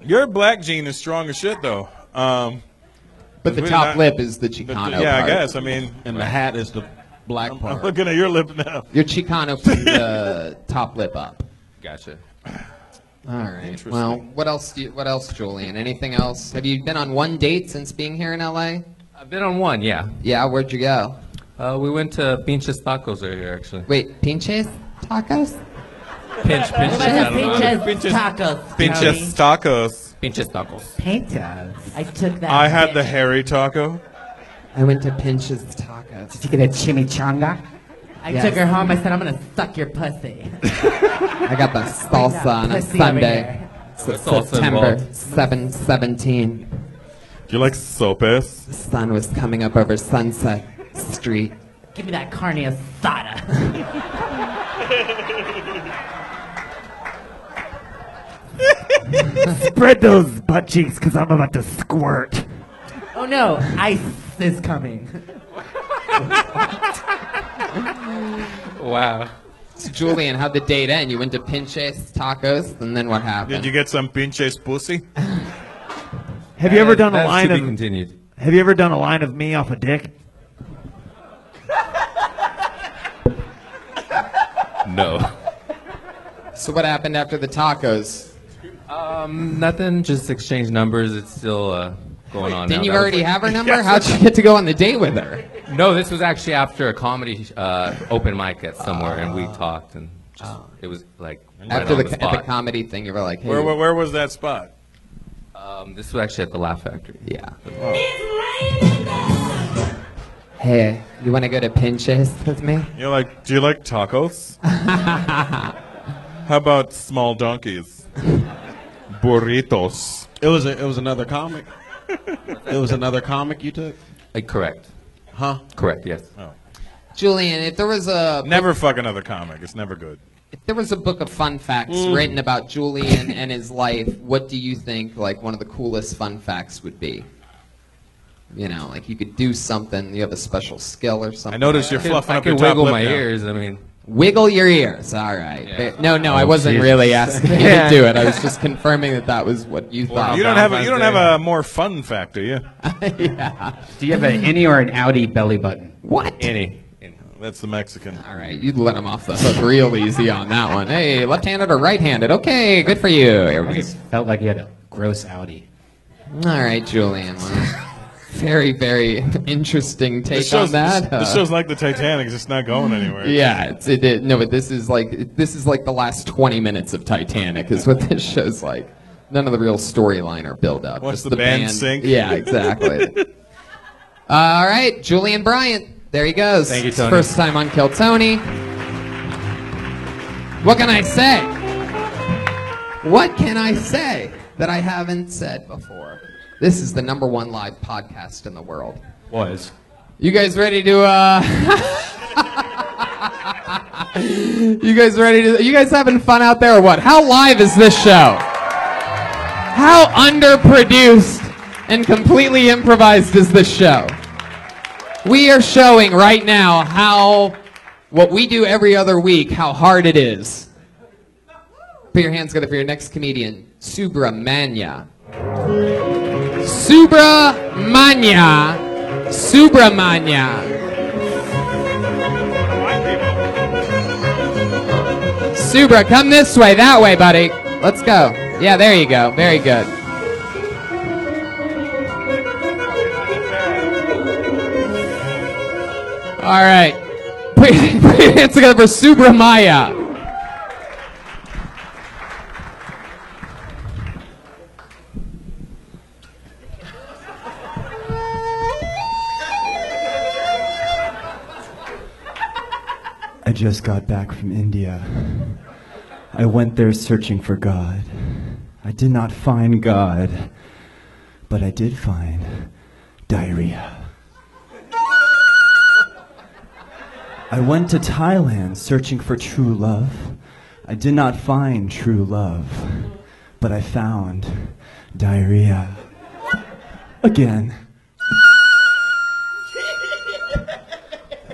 your black gene is strong as shit, though. But the top lip is the Chicano Yeah, I part. guess. I mean, And the hat is the black I'm part. looking at your lip now. Your Chicano from the top lip up. Gotcha. All right. Well, what else, Julian? Anything else? Have you been on one date since being here in LA? I've been on one, yeah. Yeah, where'd you go? We went to Pinches Tacos earlier, actually. Wait, Pinches Tacos? Pinches. I don't know. Tacos. Pinches tacos. Pinches Tacos. Pintos. I took that. I had the hairy taco. I went to Pinches Tacos. Did you get a chimichanga? I Yes. took her home. I said, I'm gonna suck your pussy. I got the salsa on a Pussy over Sunday. here. With salsa September involved. 7/17. Do you like sopes? The sun was coming up over Sunset Street. Give me that carne asada. Spread those butt cheeks, because I'm about to squirt. Oh no, ice is coming. Wow. So Julian, how'd the date end? You went to Pinches Tacos, and then what happened? Did you get some pinches pussy? Have you ever done a That's line to be of? continued. Have you ever done a line of me off a dick? No. So what happened after the tacos? Nothing. Just exchange numbers. It's still going on. Didn't now. you That was already like- have her number? How'd you get to go on the date with her? No, this was actually after a comedy open mic at somewhere, and we talked, and just, it was like right After on the, the at the spot. comedy thing, you were like, hey. Where was that spot? This was actually at the Laugh Factory. Yeah. Hey, you want to go to Pinches with me? You're like, do you like tacos? How about small donkeys? Burritos. It was another comic. It was another comic you took. Correct. Huh? Correct. Yes. Oh. Julian, if there was a Never fuck another comic. It's never good. if there was a book of fun facts written about Julian and his life, what do you think like one of the coolest fun facts would be? You know, like you could do something, you have a special skill or something. I noticed you're fluffing I up your could top wiggle lip my now. ears. I mean, Wiggle your ears. All right. Yeah. No, I wasn't Jesus. really asking you to do it. I was just confirming that was what you thought. You don't have a more fun fact, do you? Yeah. Do you have an innie or an outie belly button? What? any. That's the Mexican. All right, you'd let him off the hook real easy on that one. Hey, left-handed or right-handed? Okay, good for you. I just felt like you had a gross outie. All right, Julian. Well, very, very interesting take on that. This show's like the Titanic. It's just not going anywhere. Yeah, no, but this is like the last 20 minutes of Titanic is what this show's like. None of the real storyline or build-up. Watch just the band sing. Yeah, exactly. All right, Julian Bryant. There he goes. Thank you, His Tony. first time on Kill Tony. What can I say? What can I say that I haven't said before? This is the #1 live podcast in the world. Was. You guys ready to you guys having fun out there or what? How live is this show? How underproduced and completely improvised is this show? We are showing right now how what we do every other week, how hard it is. Put your hands together for your next comedian, Subramanya. Subramanya. Subra, come this way, that way, buddy. Let's go. Yeah, there you go. Very good. All right. Put your hands together for Subramaya. I just got back from India. I went there searching for God. I did not find God, but I did find diarrhea. I went to Thailand searching for true love. I did not find true love, but I found diarrhea. Again.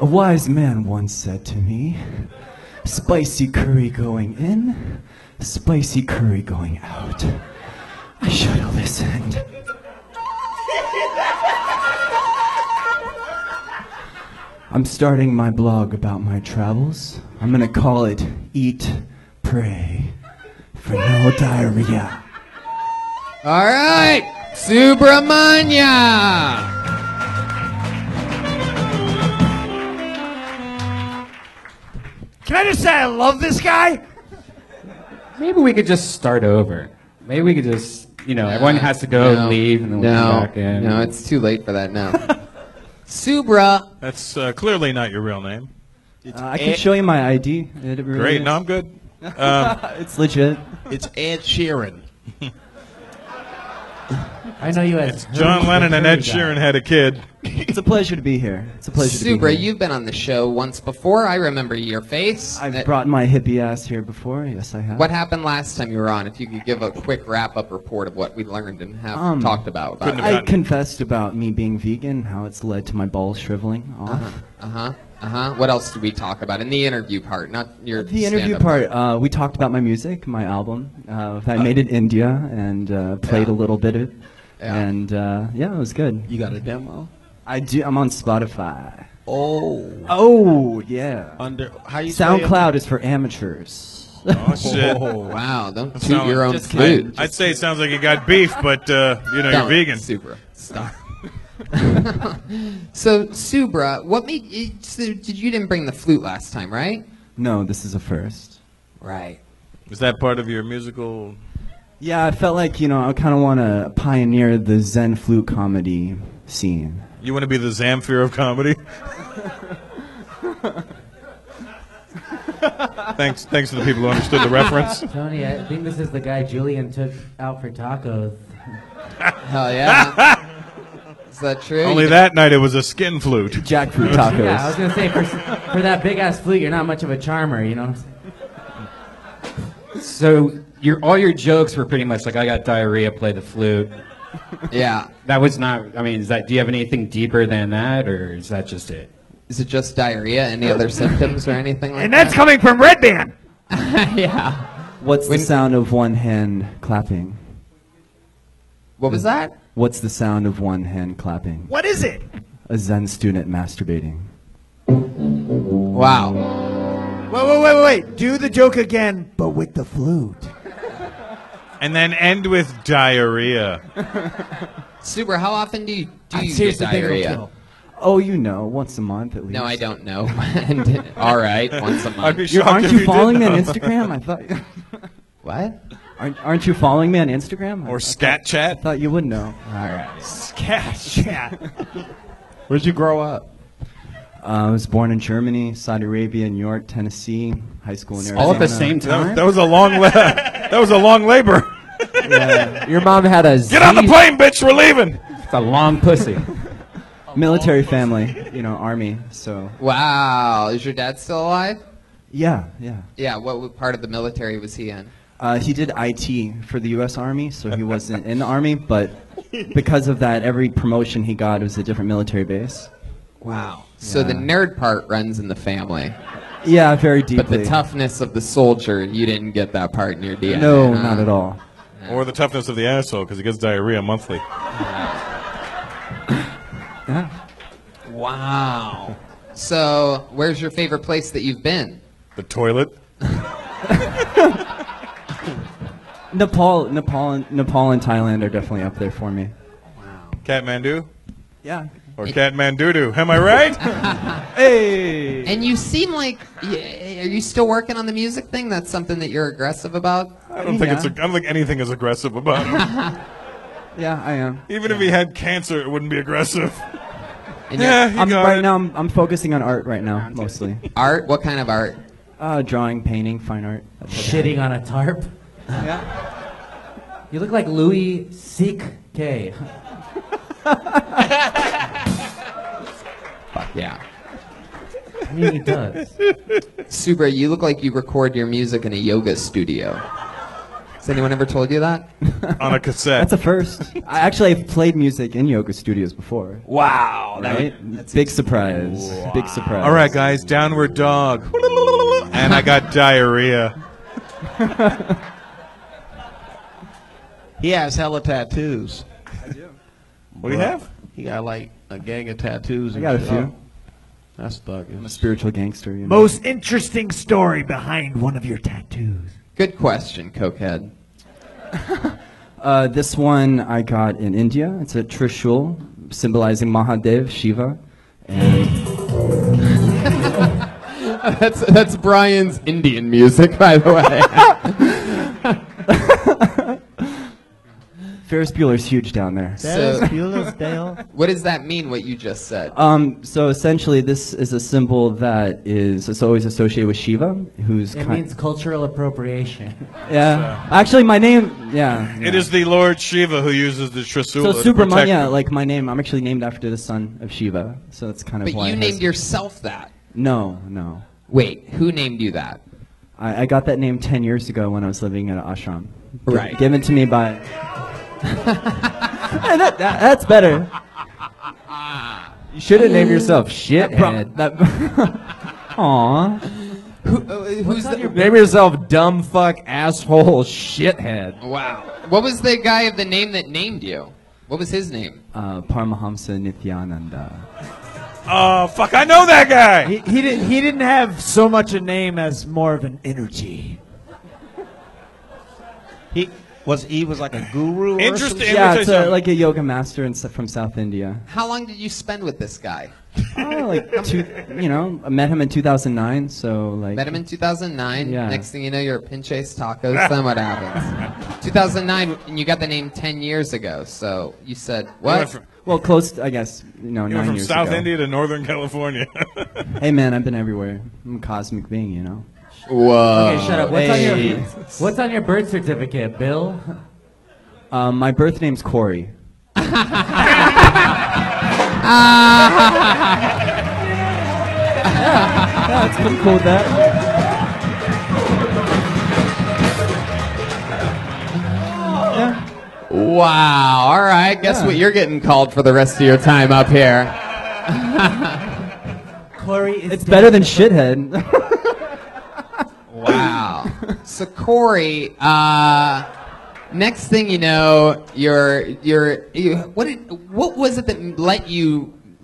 A wise man once said to me, spicy curry going in, spicy curry going out. I should have listened. I'm starting my blog about my travels. I'm gonna call it Eat, Pray, for No Diarrhea. All right, Subramanya. Can I just say I love this guy? Maybe we could just start over. Maybe we could just, everyone has to go and leave, and then we'll come back in. No, it's too late for that now. Subra. That's clearly not your real name. I can show you my ID. Great. No, I'm good. It's legit. It's Ed Sheeran. I know you as John Lennon and Ed Sheeran had a kid. It's a pleasure to be here. It's a pleasure to be Subra, here. you've been on the show once before. I remember your face. I've brought my hippie ass here before. Yes, I have. What happened last time you were on? If you could give a quick wrap-up report of what we learned and have talked about. I confessed about me being vegan, how it's led to my balls shriveling off. What else did we talk about in the interview part? Not your The interview stand-up part, we talked about my music, my album. I made it in India and played a little bit of it. Yeah. And yeah, it was good. You got a demo? I do. I'm on Spotify. Oh. Oh, yeah. How you SoundCloud is for amateurs. Oh, shit. Oh, wow. Don't That toot sound- your own Just flute. I'd say it sounds like you got beef, but, you're vegan. Subra. Stop. So, Subra, what made you didn't bring the flute last time, right? No, this is a first. Right. Is that part of your musical? Yeah, I felt like, I kind of want to pioneer the Zen flute comedy scene. You want to be the Zamfir of comedy? Thanks to the people who understood the reference. Tony, I think this is the guy Julian took out for tacos. Hell yeah. Is that true? Only that night it was a skin flute. Jackfruit tacos. Yeah, I was gonna say for that big ass flute, you're not much of a charmer, you know. So all your jokes were pretty much like, I got diarrhea, play the flute. Yeah. That was not, do you have anything deeper than that, or is that just it? Is it just diarrhea? Any other symptoms or anything like And that? that's coming from Red Band. Yeah. What's the sound of one hand clapping? What was that? What's the sound of one hand clapping? What is it? A Zen student masturbating. Wow. Wait. Do the joke again, but with the flute. And then end with diarrhea. Super, how often do you get seriously think it'll diarrhea? kill. Oh, once a month at least. No, I don't know. All right, once a I'd month. be shocked Aren't if you did following me know. on Instagram? I thought. What? Aren't you following me on Instagram? Or scat chat? I thought you would know. All right. Scat chat. Where'd you grow up? I was born in Germany, Saudi Arabia, New York, Tennessee, high school in Arizona. All at the same time? That was a long that was a long labor. Yeah. Your mom had a Get on the plane, bitch. We're leaving. It's a long pussy. Military family, army. So Wow. Is your dad still alive? yeah. Yeah. What part of the military was he in? He did IT for the U.S. Army, so he wasn't in the Army, but because of that, every promotion he got was a different military base. Wow. So the nerd part runs in the family. Yeah, very deeply. But the toughness of the soldier, you didn't get that part in your DNA. No, huh? not at all. Or the toughness of the asshole, because he gets diarrhea monthly. Yeah. Wow. So, where's your favorite place that you've been? The toilet. Nepal and Thailand are definitely up there for me. Kathmandu? Yeah. Or Kathmandu. Am I right? Hey. And you seem like, are you still working on the music thing? That's something that you're aggressive about? I don't think anything is aggressive about him. Yeah, I am. Even if he had cancer, it wouldn't be aggressive. And Yeah, you got Right it. now, I'm focusing on art right now, mostly. Art? What kind of art? Drawing, painting, fine art. Shitting on a tarp. Yeah. You look like Louis C.K. Fuck yeah. I mean, he does. Subra, you look like you record your music in a yoga studio. Has anyone ever told you that? On a cassette. That's a first. I've played music in yoga studios before. Wow. Right? Big surprise. Wow. Big surprise. All right, guys, downward dog. And I got diarrhea. He has hella tattoos. What do you have? He got like a gang of tattoos. I and got a shit. few. That's thuggish. I'm a spiritual gangster. You know? Most interesting story behind one of your tattoos. Good question, Cokehead. This one I got in India. It's a Trishul, symbolizing Mahadev, Shiva. And that's Brian's Indian music, by the way. Ferris Bueller's huge down there. Ferris Bueller's Dale. What does that mean, what you just said? So essentially, this is a symbol that it's always associated with Shiva, who's It means cultural appropriation. Yeah. Actually, my name, yeah. It is the Lord Shiva who uses the Trisula So to protect Subramanya, you. like my name, I'm actually named after the son of Shiva. So that's kind of But why you it has- named yourself that. No. Wait, who named you that? I got that name 10 years ago when I was living at an ashram. Right. Given to me by... Hey, that's better. You should have named yourself Shithead. Aww. Who's the... Name yourself Dumb Fuck Asshole Shithead. Wow. What was the guy of the name that named you? What was his name? Paramahamsa Nityananda. Oh, fuck, I know that guy! He didn't have so much a name as more of an energy. He was like a guru or Interesting. something? Yeah, it's like a yoga master from South India. How long did you spend with this guy? I met him in 2009, so like... Met him in 2009. Yeah. Next thing you know, you're at Pinches Tacos. Then what happens? 2009, and you got the name 10 years ago. So you said, what? Well, close, I guess, You 9 went from years South ago. India to Northern California. Hey, man, I've been everywhere. I'm a cosmic being, you know? Whoa. Okay, shut up. What's on your birth certificate, Bill? My birth name's Corey. Yeah, it's pretty cool with that. Wow. All right. Guess what you're getting called for the rest of your time up here. Corey is It's better than shithead. Wow. So Corey, next thing you know, what was it that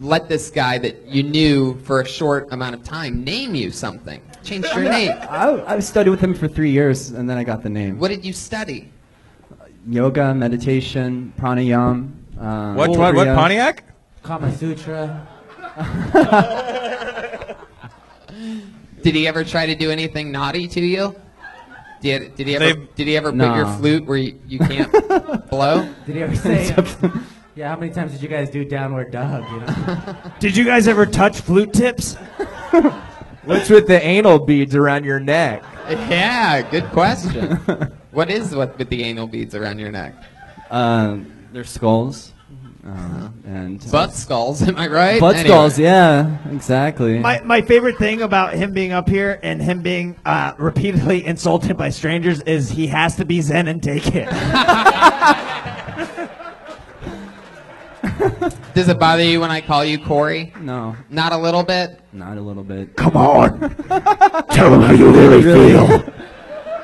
let this guy that you knew for a short amount of time name you something? Changed your name. I studied with him for 3 years, and then I got the name. What did you study? Yoga, meditation, pranayam. What, Kriya. Pontiac? Kama Sutra. Did he ever try to do anything naughty to you? Did he ever put your flute where you can't blow? Did he ever say? Yeah, how many times did you guys do downward dog? You know. Did you guys ever touch flute tips? What's with the anal beads around your neck? Yeah, good question. What with the anal beads around your neck? They're skulls. And Butt skulls, am I right? Butt Anyway. skulls, yeah, exactly. My favorite thing about him being up here and him being repeatedly insulted by strangers is he has to be Zen and take it. Does it bother you when I call you Corey? No. Not a little bit? Not a little bit. Come on. Tell him how you really feel.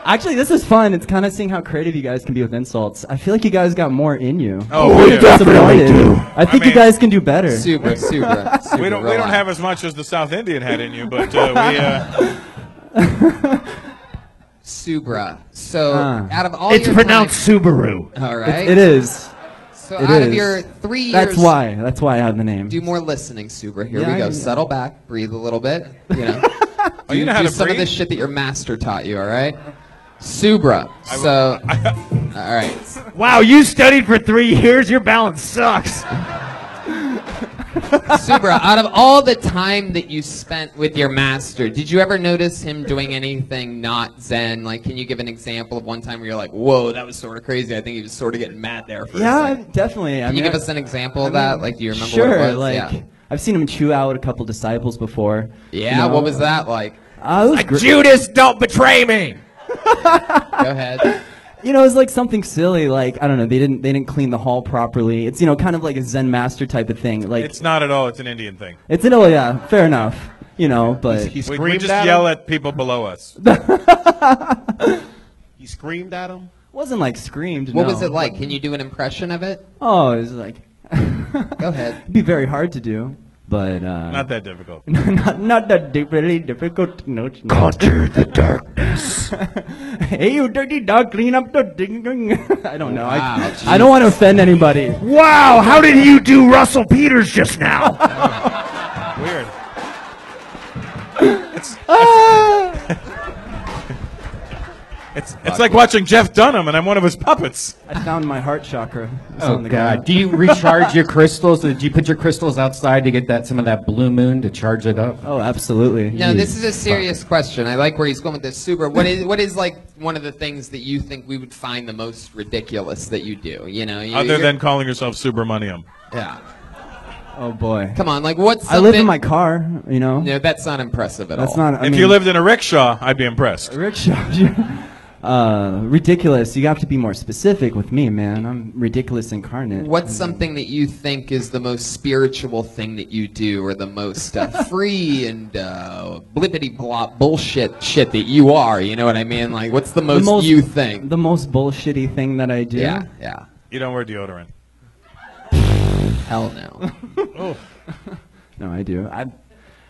Actually, this is fun. It's kind of seeing how creative you guys can be with insults. I feel like you guys got more in you. Oh, we do. Disappointed. do. I think you guys can do better. Super. We don't have as much as the South Indian had in you, but Subra. So, out of all It's your pronounced time, Subaru. all right. It is. So It out of is. your 3 years, That's why I have the name. do more listening, Subra. Here Yeah, we go. I- Settle back, breathe a little bit. You know, Oh, you know how do to some of breathe? the shit that your master taught you. All right, Subra. So, all right. Wow, you studied for 3 years? Your balance sucks. Subra, out of all the time that you spent with your master, did you ever notice him doing anything not Zen? Like, can you give an example of one time where you're like, whoa, that was sort of crazy. I think he was sort of getting mad there for a second. Definitely. Can you give us an example of that? Like, do you remember Sure, what it was? like Yeah. I've seen him chew out a couple disciples before. Yeah, what was that like? Judas, don't betray me. Go ahead. You know, it was like something silly, like I don't know, they didn't clean the hall properly. It's kind of like a Zen master type of thing. Like it's not at all. It's an Indian thing. it's fair enough. But We just yell at people below us. He screamed at him? wasn't like screamed. What no. was it like? Can you do an impression of it? Oh, it was like Go ahead. it'd be very hard to do. But Not that difficult. not that really difficult. No. Conquer the darkness. Hey, you dirty dog, clean up the ding. I don't know. Wow, I don't want to offend anybody. Wow, how did you do Russell Peters just now? Weird. It's like watching Jeff Dunham, and I'm one of his puppets. I found my heart chakra. It's Oh on the God! ground. Do you recharge your crystals? Do you put your crystals outside to get some of that blue moon to charge it up? Oh, absolutely. No, this is a serious question. I like where he's going with this. Super. What is like one of the things that you think we would find the most ridiculous that you do? You know, Other than calling yourself Subramaniam. Yeah. Oh boy. Come on, like what's I live in my car. You know. No, that's not impressive at That's all. not. I If mean, you lived in a rickshaw, I'd be impressed. a rickshaw. Ridiculous. You have to be more specific with me, man. I'm ridiculous incarnate. What's something that you think is the most spiritual thing that you do, or the most free and blippity blop bullshit shit that you are? You know what I mean? Like, what's the most you thing? The most bullshitty thing that I do? Yeah, yeah. You don't wear deodorant. Hell no. Oh. No, I do.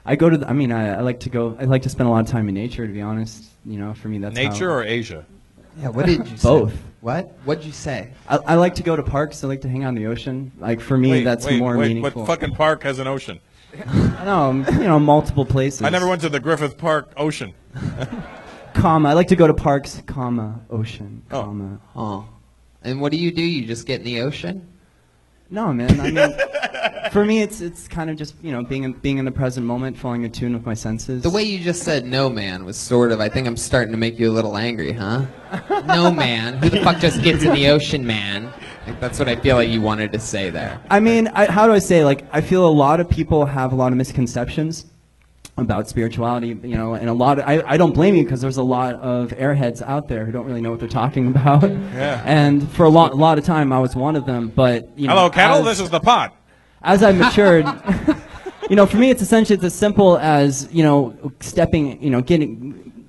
I go to. I like to go. I like to spend a lot of time in nature. To be honest, you know, for me that's Nature or Asia? Yeah. What did you say? Both. What? What'd you say? I like to go to parks. I like to hang out in the ocean. Like for me, that's more meaningful. What fucking park has an ocean? No, you know, multiple places. I never went to the Griffith Park Ocean. Comma. I like to go to parks. Comma. Ocean. Oh. Comma. Oh. And what do? You just get in the ocean? No, man. I mean, for me, it's kind of just, you know, being in the present moment, falling in tune with my senses. The way you just said "no, man" was sort of. I think I'm starting to make you a little angry, huh? No, man. Who the fuck just gets in the ocean, man? Like, that's what I feel like you wanted to say there. I mean, how do I say? Like, I feel a lot of people have a lot of misconceptions about spirituality, you know, and I don't blame you, because there's a lot of airheads out there who don't really know what they're talking about. Yeah. And for a lot of time, I was one of them. But you know, Hello, cattle. This is the pot. as I matured, you know, for me, it's essentially as simple as, you know,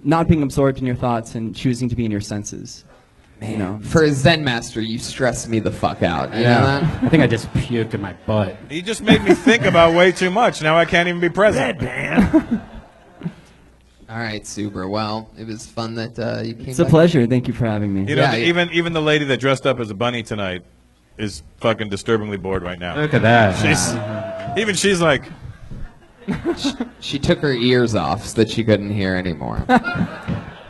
not being absorbed in your thoughts and choosing to be in your senses. Man, you know, for a Zen master, you stress me the fuck out. You know that? I think I just puked in my butt. You just made me think about way too much. Now I can't even be present. All right, Super. Well, it was fun that you came. It's a back. pleasure. Thank you for having me. You know, Yeah, even the lady that dressed up as a bunny tonight is fucking disturbingly bored right now. Look at that. Even she's like, She took her ears off so that she couldn't hear anymore.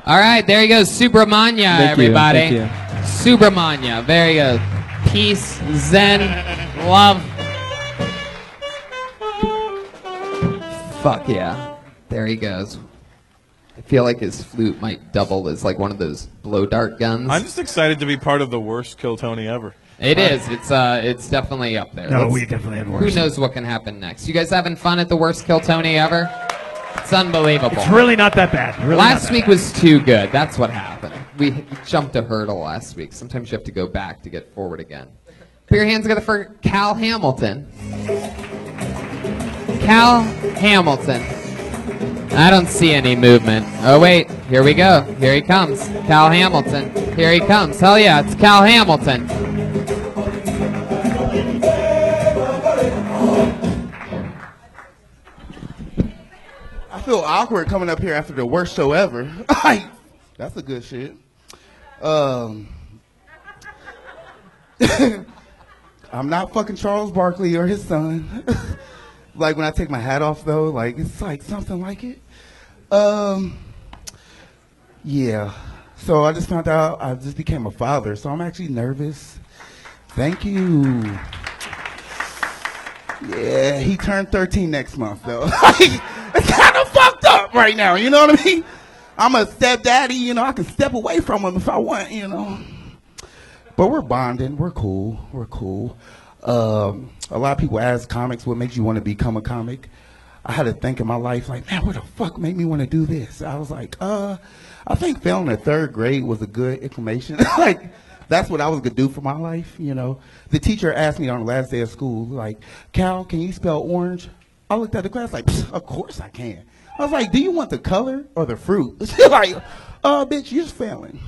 All right, there you go, Subramanya, everybody. Thank you. Subramanya, there you go. Peace, Zen, love. Fuck yeah. There he goes. I feel like his flute might double as like one of those blow dart guns. I'm just excited to be part of the worst Kill Tony ever. It is. It's definitely up there. No, we definitely had worse. Who knows what can happen next? You guys having fun at the worst Kill Tony ever? It's unbelievable. It's really not that bad. Really Last week was too good. That's what happened. We jumped a hurdle last week. Sometimes you have to go back to get forward again. Put your hands together for Cal Hamilton. Cal Hamilton. I don't see any movement. Oh, wait. Here we go. Here he comes. Cal Hamilton. Here he comes. Hell yeah, it's Cal Hamilton. I feel awkward coming up here after the worst show ever. That's a good shit. I'm not fucking Charles Barkley or his son. Like when I take my hat off though, like it's like something like it. Yeah. So I just found out I just became a father, so I'm actually nervous. Thank you. Yeah, he turned 13 next month though. It's kind of fucked up right now, you know what I mean? I'm a stepdaddy, you know, I can step away from him if I want, you know. But we're bonding, we're cool. A lot of people ask comics, what makes you want to become a comic? I had to think in my life, like, man, what the fuck made me want to do this? I was like, I think failing in 3rd grade was a good inclination. Like, that's what I was going to do for my life, you know. The teacher asked me on the last day of school, like, Cal, can you spell orange? I looked at the class like, of course I can. I was like, do you want the color or the fruit? She's like, bitch, you're just failing.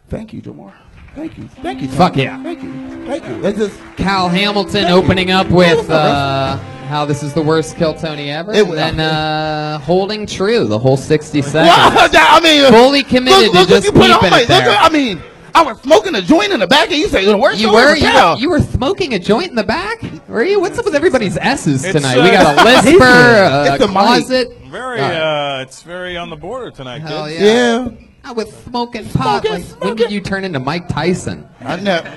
Thank you, Jamar. Thank you. Fuck yeah. Thank you. It's just Cal Hamilton opening up with how this is the worst Kill Tony ever, It and was- then holding true the whole 60 seconds. Well, I mean, Fully committed look to just you put on keeping my- it there. I mean, I was smoking a joint in the back, and you say the worst You show were ever, Cal. you were smoking a joint in the back? Were you? What's up with everybody's S's It's, tonight? We got a lisper, It's a the mic. closet. It's very on the border tonight, Hell kids. yeah. I was smoking pot. Like, when did you turn into Mike Tyson? I never.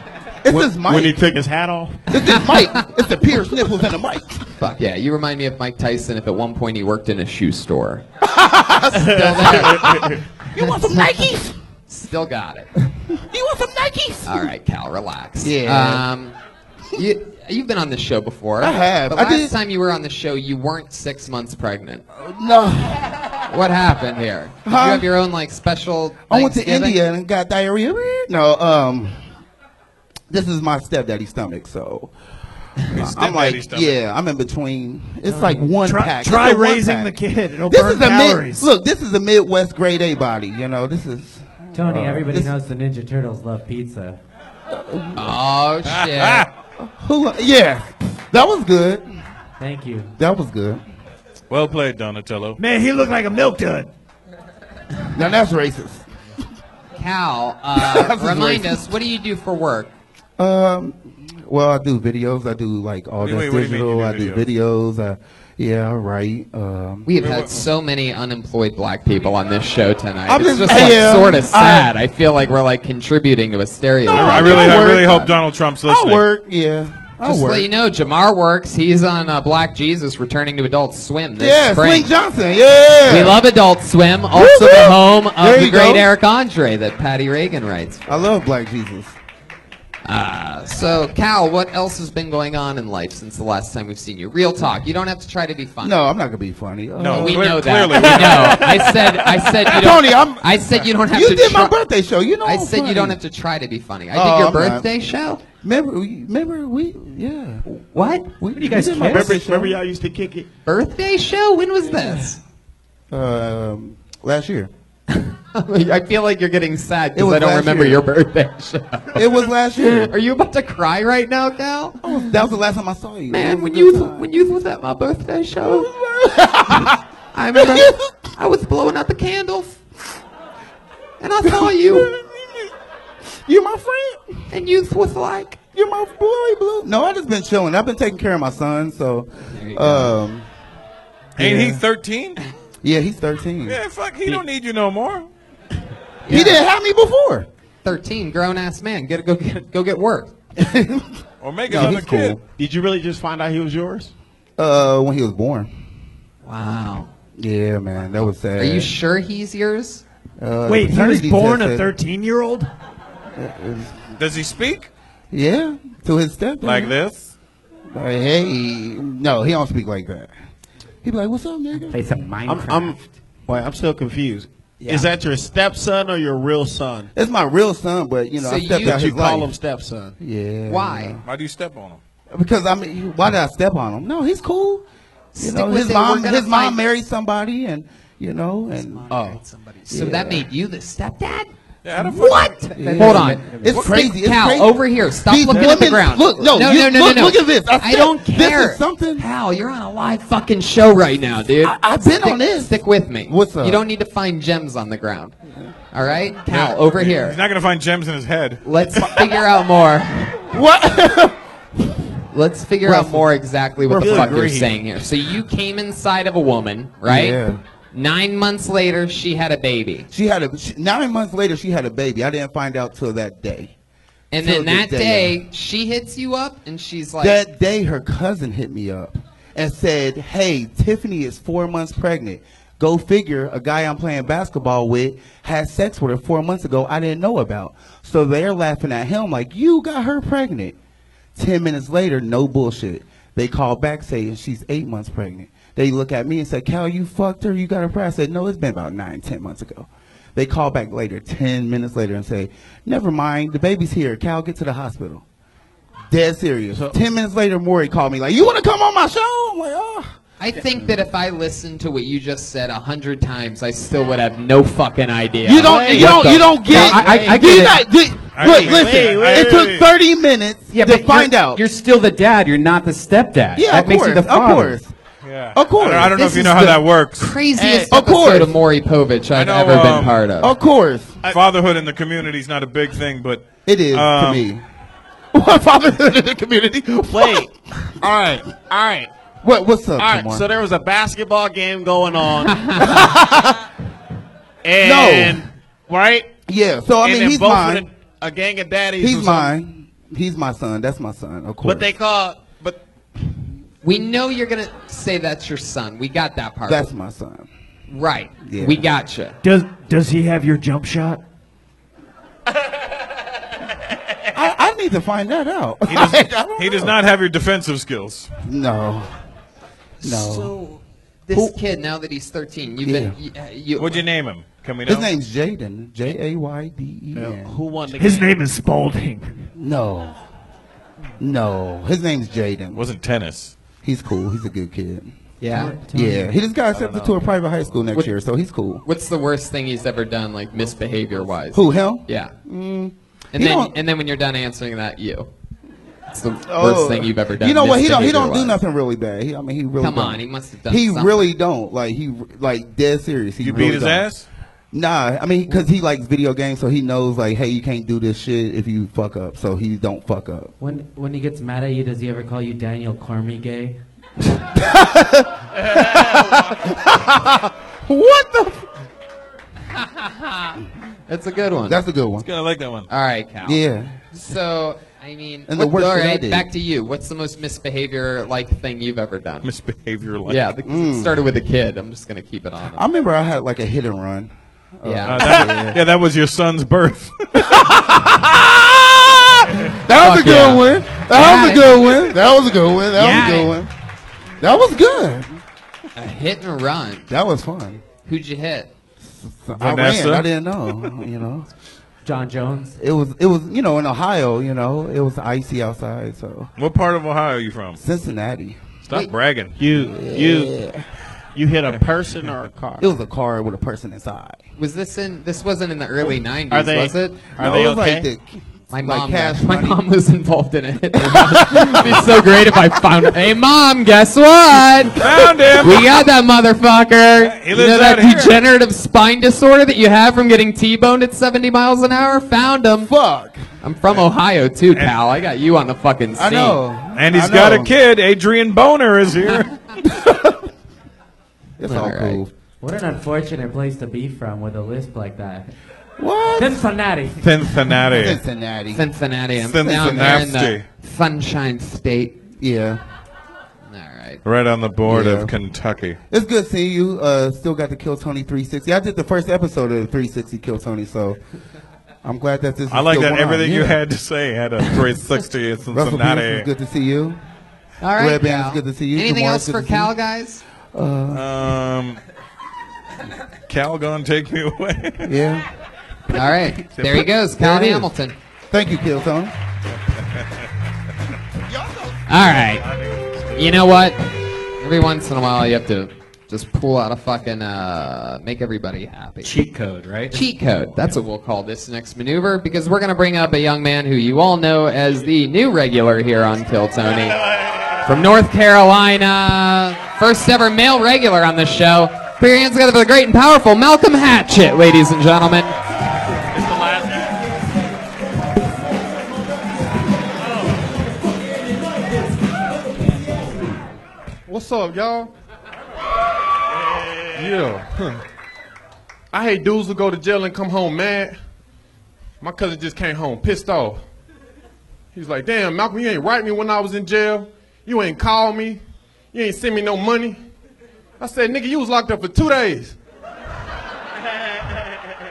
It's this mic. When he took his hat off. It's this mic. It's the pierced nipples in the mic. Fuck yeah, you remind me of Mike Tyson if at one point he worked in a shoe store. Still there. You want some Nikes? Still got it. You want some Nikes? All right, Cal, relax. Yeah. You've been on this show before. I have. But I last did- time you were on the show, you weren't 6 months pregnant. No. What happened here? Did Huh? you have your own like special? I went to Thanksgiving? India and got diarrhea. No, this is my stepdaddy's stomach, so I'm like, stepdaddy's stomach. yeah, I'm in between. It's like one pack. Try It's a one raising pack. the kid. It'll This burn is a calories. look. This is a Midwest grade A body. You know, this is Tony, everybody this- knows the Ninja Turtles love pizza. Oh shit! who. Yeah, that was good. Thank you. That was good. Well played, Donatello. Man, he looked like a milk dud. Now that's racist. Cal, That's remind racist. us, what do you do for work? Well, I do videos. I do like all Wait, that what do you mean digital. you I do do videos. Yeah, I write. We have had so many unemployed black people on this show tonight. I'm It's just- just like yeah, sort of sad. I feel like we're like contributing to a stereotype. No, I really hope Donald Trump's listening. I work. Yeah, I Just to work. let you know, Jamar works. He's on Black Jesus returning to Adult Swim this Yeah, spring. Swing Johnson. Yeah, We love Adult Swim, also Woo-hoo! the home of There the you great go. Eric Andre that Patty Reagan writes. I love Black Jesus. So, Cal, what else has been going on in life since the last time we've seen you? Real talk. You don't have to try to be funny. No, I'm not gonna be funny. No, we clear- know that. clearly. We know. I said you don't. Tony, I said you don't have You to. did my try- birthday show. You know. I I'm said you funny. don't have to try to be funny. I Oh, did your I'm not. birthday show. Remember we yeah. What? We, do you guys did my kiss? birthday show. Remember y'all used to kick it? Birthday show? When was this? Last year. I feel like you're getting sad It because was I don't last remember year. your birthday show. It was last year. Are you about to cry right now, Cal? That was the last time I saw you. Man, It when was a you good time. when you was at my birthday show, I remember I was blowing out the candles, and I saw you, You're my friend. and you was like, You're my boy, Blue. No, I just been chilling. I've been taking care of my son, so. Ain't he yeah. 13? Yeah, he's 13. Yeah, fuck, he don't need you no more. He didn't have me before. 13, grown ass man, go get work. Or make No, another he's cool. kid. Did you really just find out he was yours? When he was born. Wow. Yeah, man, that was sad. Are you sure he's yours? Wait, he was paternity born test a said- 13-year-old? Does he speak? Yeah, to his stepdad. Like this? Like, hey, no, he don't speak like that. He be like, "What's up, nigga?" Play some Minecraft. I'm still confused. Yeah. Is that your stepson or your real son? It's my real son, but you know, So I stepped you- out You his call life. him stepson. Yeah. Why? Why do you step on him? Because I mean, why did I step on him? No, he's cool. You Stick know, with his it. mom, We're gonna his mom find- married somebody, and you know, and So that made you the stepdad? Yeah, how the fuck- What? Yeah. Hold on. It's crazy. It's Cal, crazy. over here. Stop These looking at the women- ground. Look, no, no, you- no, no, look- no. look at this. I I said don't this care. is something- Cal, you're on a live fucking show right now, dude. I've been on this. Stick with me. What's up? You don't need to find gems on the ground. All right? Cal, over He's here. not going to find gems in his head. Let's figure out more. What? Let's figure out more exactly what the Good fuck you're grief. saying here. So you came inside of a woman, right? Yeah. 9 months later, she had a baby. She had 9 months later. She had a baby. I didn't find out till that day. And Till then this that day, day, she hits you up and she's like, That day, her cousin hit me up and said, "Hey, Tiffany is 4 months pregnant. Go figure. A guy I'm playing basketball with had sex with her 4 months ago. I didn't know about." So they're laughing at him like, "You got her pregnant." 10 minutes later, no bullshit. They call back saying she's 8 months pregnant. They look at me and say, "Cal, you fucked her. You got her pregnant." I said, "No, it's been about 9-10 months ago." They call back later, 10 minutes later, and say, "Never mind. The baby's here. Cal, get to the hospital." Dead serious. 10 minutes later, Maury called me like, "You want to come on my show?" I'm like, "Oh." I think that if I listened to what you just said 100 times, I still would have no fucking idea. You don't get. I get Do you it. not- do- Look, listen. It took 30 minutes to find out. You're still the dad. You're not the stepdad. Yeah, that of makes course. you the father. Of course. Yeah. Of course. I don't know This if you is know how the that works. Craziest Of course. episode of Maury Povich I've know, ever been part of. Of course. Fatherhood in the community is not a big thing, but It is to me. What fatherhood in the community? Wait. All right. What's up, All right. Jamar? So there was a basketball game going on. And, right? Yeah. So I And mean, then he's both of mine. a gang of daddies. He's or something. mine. He's my son. That's my son. Of course. But they call. But We know you're going to say that's your son. We got that part. That's my son. Right. Yeah. We gotcha. Does he have your jump shot? I need to find that out. he does not have your defensive skills. No. So this kid, now that he's 13, you've been. What'd you name him? Can we know? His name's Jaden. Jayden. who won the His game? name is Spalding. No. His name's Jaden. Wasn't tennis. He's cool. He's a good kid. Yeah. Yeah. He just got accepted to a private high school next year, so he's cool. What's the worst thing he's ever done, like misbehavior wise? Who, him? Yeah. Mm, And he then don't- and then when you're done answering that, you. It's the worst thing you've ever done. You know what? He don't do misbehavior-wise. nothing really bad. He really Come don't. on, he must have done He something. really don't. Like dead serious. He You really beat his don't. ass? Nah, I mean, because he likes video games, so he knows like, hey, you can't do this shit if you fuck up. So he don't fuck up. When he gets mad at you, does he ever call you Daniel Cormier? What the? That's a good one. That's a good one. I like that one. All right, Cal. Yeah. So, I mean, And the worst all shit I right, did. back to you. What's the most misbehavior-like thing you've ever done? Misbehavior-like. Yeah, it started with a kid. I'm just going to keep it on. I remember I had like a hit and run. Yeah. That was your son's birth. That was a Fuck yeah. good one. That was a good one. That was a good one. That was a good one. That was good. A hit and run. That was fun. Who'd you hit? I Vanessa? ran. I didn't know. You know. John Jones. It was in Ohio. You know, it was icy outside. So What part of Ohio are you from? Cincinnati. Stop bragging. You hit a person or a car? It was a car with a person inside. Was this in? This wasn't in the early '90s, Are they- was it? Are they it was okay? like My like mom. cash My money. mom was involved in it. It'd be so great if I found. Hey, Mom, guess what? Found him. We got that motherfucker. He You lives know that out here. degenerative spine disorder that you have from getting T-boned at 70 miles an hour? Found him. Fuck. I'm from Ohio too, pal. I got you on the fucking scene. I know. And he's I got a know. kid. Adrian Boner is here. It's all All right. cool. What an unfortunate place to be from with a lisp like that. What? Cincinnati. Cincinnati. Cincinnati. Cincinnati. I'm down there in the Sunshine State. Yeah. All right. Right on the board Yeah. of Kentucky. It's good seeing you. Still got the Kill Tony 360. I did the first episode of the 360 Kill Tony, so I'm glad that this is I like still that going on. everything you Yeah. had to say had a 360 in Russell Pierce, Cincinnati. it's good to see you. All right, Red Band, Cal. it's good to see you. Anything Jamar, else it's good for to see Cal, you. guys? Cal gonna take me away. Yeah. All right. There he goes, There Cal it is. Hamilton. Thank you, Kill Tony. All right. You know what? Every once in a while, you have to just pull out a fucking make everybody happy. Cheat code, right? Cheat code. That's what we'll call this next maneuver because we're going to bring up a young man who you all know as the new regular here on Kill Tony from North Carolina. First ever male regular on this show. Put your hands together for the great and powerful Malcolm Hatchett, ladies and gentlemen. What's up, y'all? Yeah. I hate dudes who go to jail and come home mad. My cousin just came home pissed off. He's like, damn, Malcolm, you ain't write me when I was in jail. You ain't call me. You ain't send me no money. I said, nigga, you was locked up for 2 days.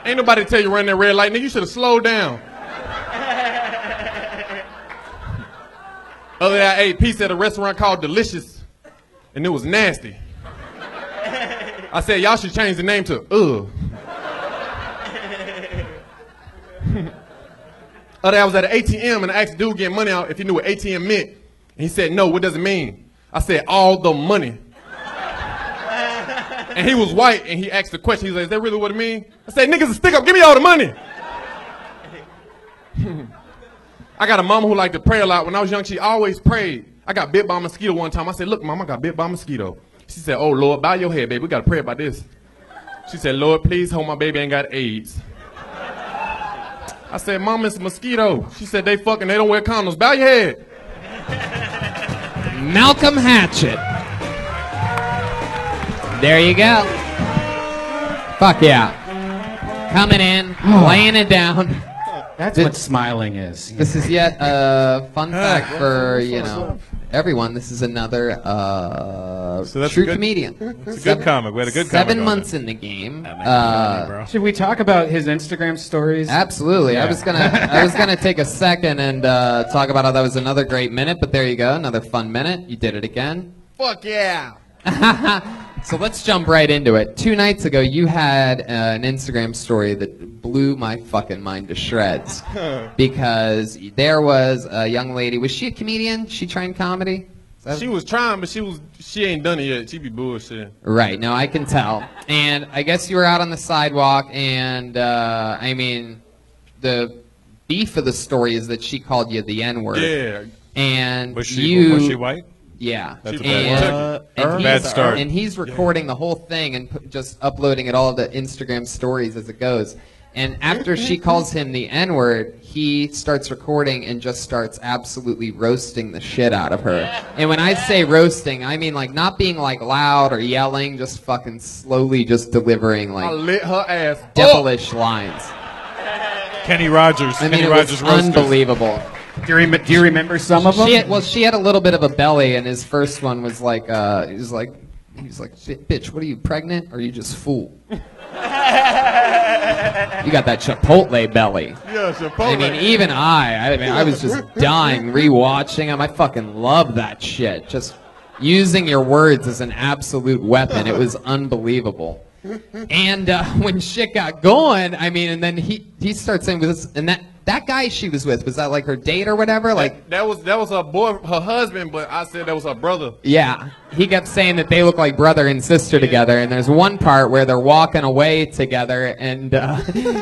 Ain't nobody tell you run that red light, nigga. You should have slowed down. Other day I ate pizza at a restaurant called Delicious, and it was nasty. I said, y'all should change the name to Other day I was at an ATM and I asked the dude getting money out if he knew what ATM meant. And he said, no, what does it mean? I said, all the money. And he was white and he asked the question. He was like, is that really what it means? I said, niggas, stick up, give me all the money. I got a mama who liked to pray a lot. When I was young, she always prayed. I got bit by a mosquito one time. I said, look, Mom, I got bit by a mosquito. She said, oh, Lord, bow your head, baby. We got to pray about this. She said, Lord, please hope my baby ain't got AIDS. I said, Mom, it's a mosquito. She said, they don't wear condoms. Bow your head. Malcolm Hatchett. There you go. Fuck yeah. Coming in, laying it down. That's what smiling is. This is yet a fun fact for, everyone. This is another true comedian. It's a good comic. We had a good comic. 7 months in the game. Should we talk about his Instagram stories? Absolutely. Yeah. I was gonna take a second and talk about how that was another great minute, but there you go, another fun minute. You did it again. Fuck yeah. So let's jump right into it. 2 nights ago, you had an Instagram story that blew my fucking mind to shreds because there was a young lady. Was she a comedian? She trained comedy? She was trying, but she ain't done it yet. She be bullshitting. Right. No, I can tell. And I guess you were out on the sidewalk, and I mean, the beef of the story is that she called you the N-word. Yeah. And was she white? Yeah. That's a bad start. And he's recording the whole thing and just uploading it all to Instagram stories as it goes. And after she calls him the N-word, he starts recording and just starts absolutely roasting the shit out of her. And when I say roasting, I mean like not being like loud or yelling, just fucking slowly just delivering like I lit her ass devilish lines. Kenny Rogers. I mean, Kenny it Rogers was roasters. unbelievable. Do you remember some of them? She had a little bit of a belly, and his first one was like, he was like, bitch, what are you, pregnant, or are you just full? You got that Chipotle belly. Yeah, Chipotle. I mean, even I was just dying rewatching him. I fucking love that shit. Just using your words as an absolute weapon. It was unbelievable. And when shit got going, I mean, and then he starts saying this, and that guy she was with, was that like her date or whatever? Like that was her husband, but I said that was her brother. Yeah, he kept saying that they look like brother and sister together, and there's one part where they're walking away together, and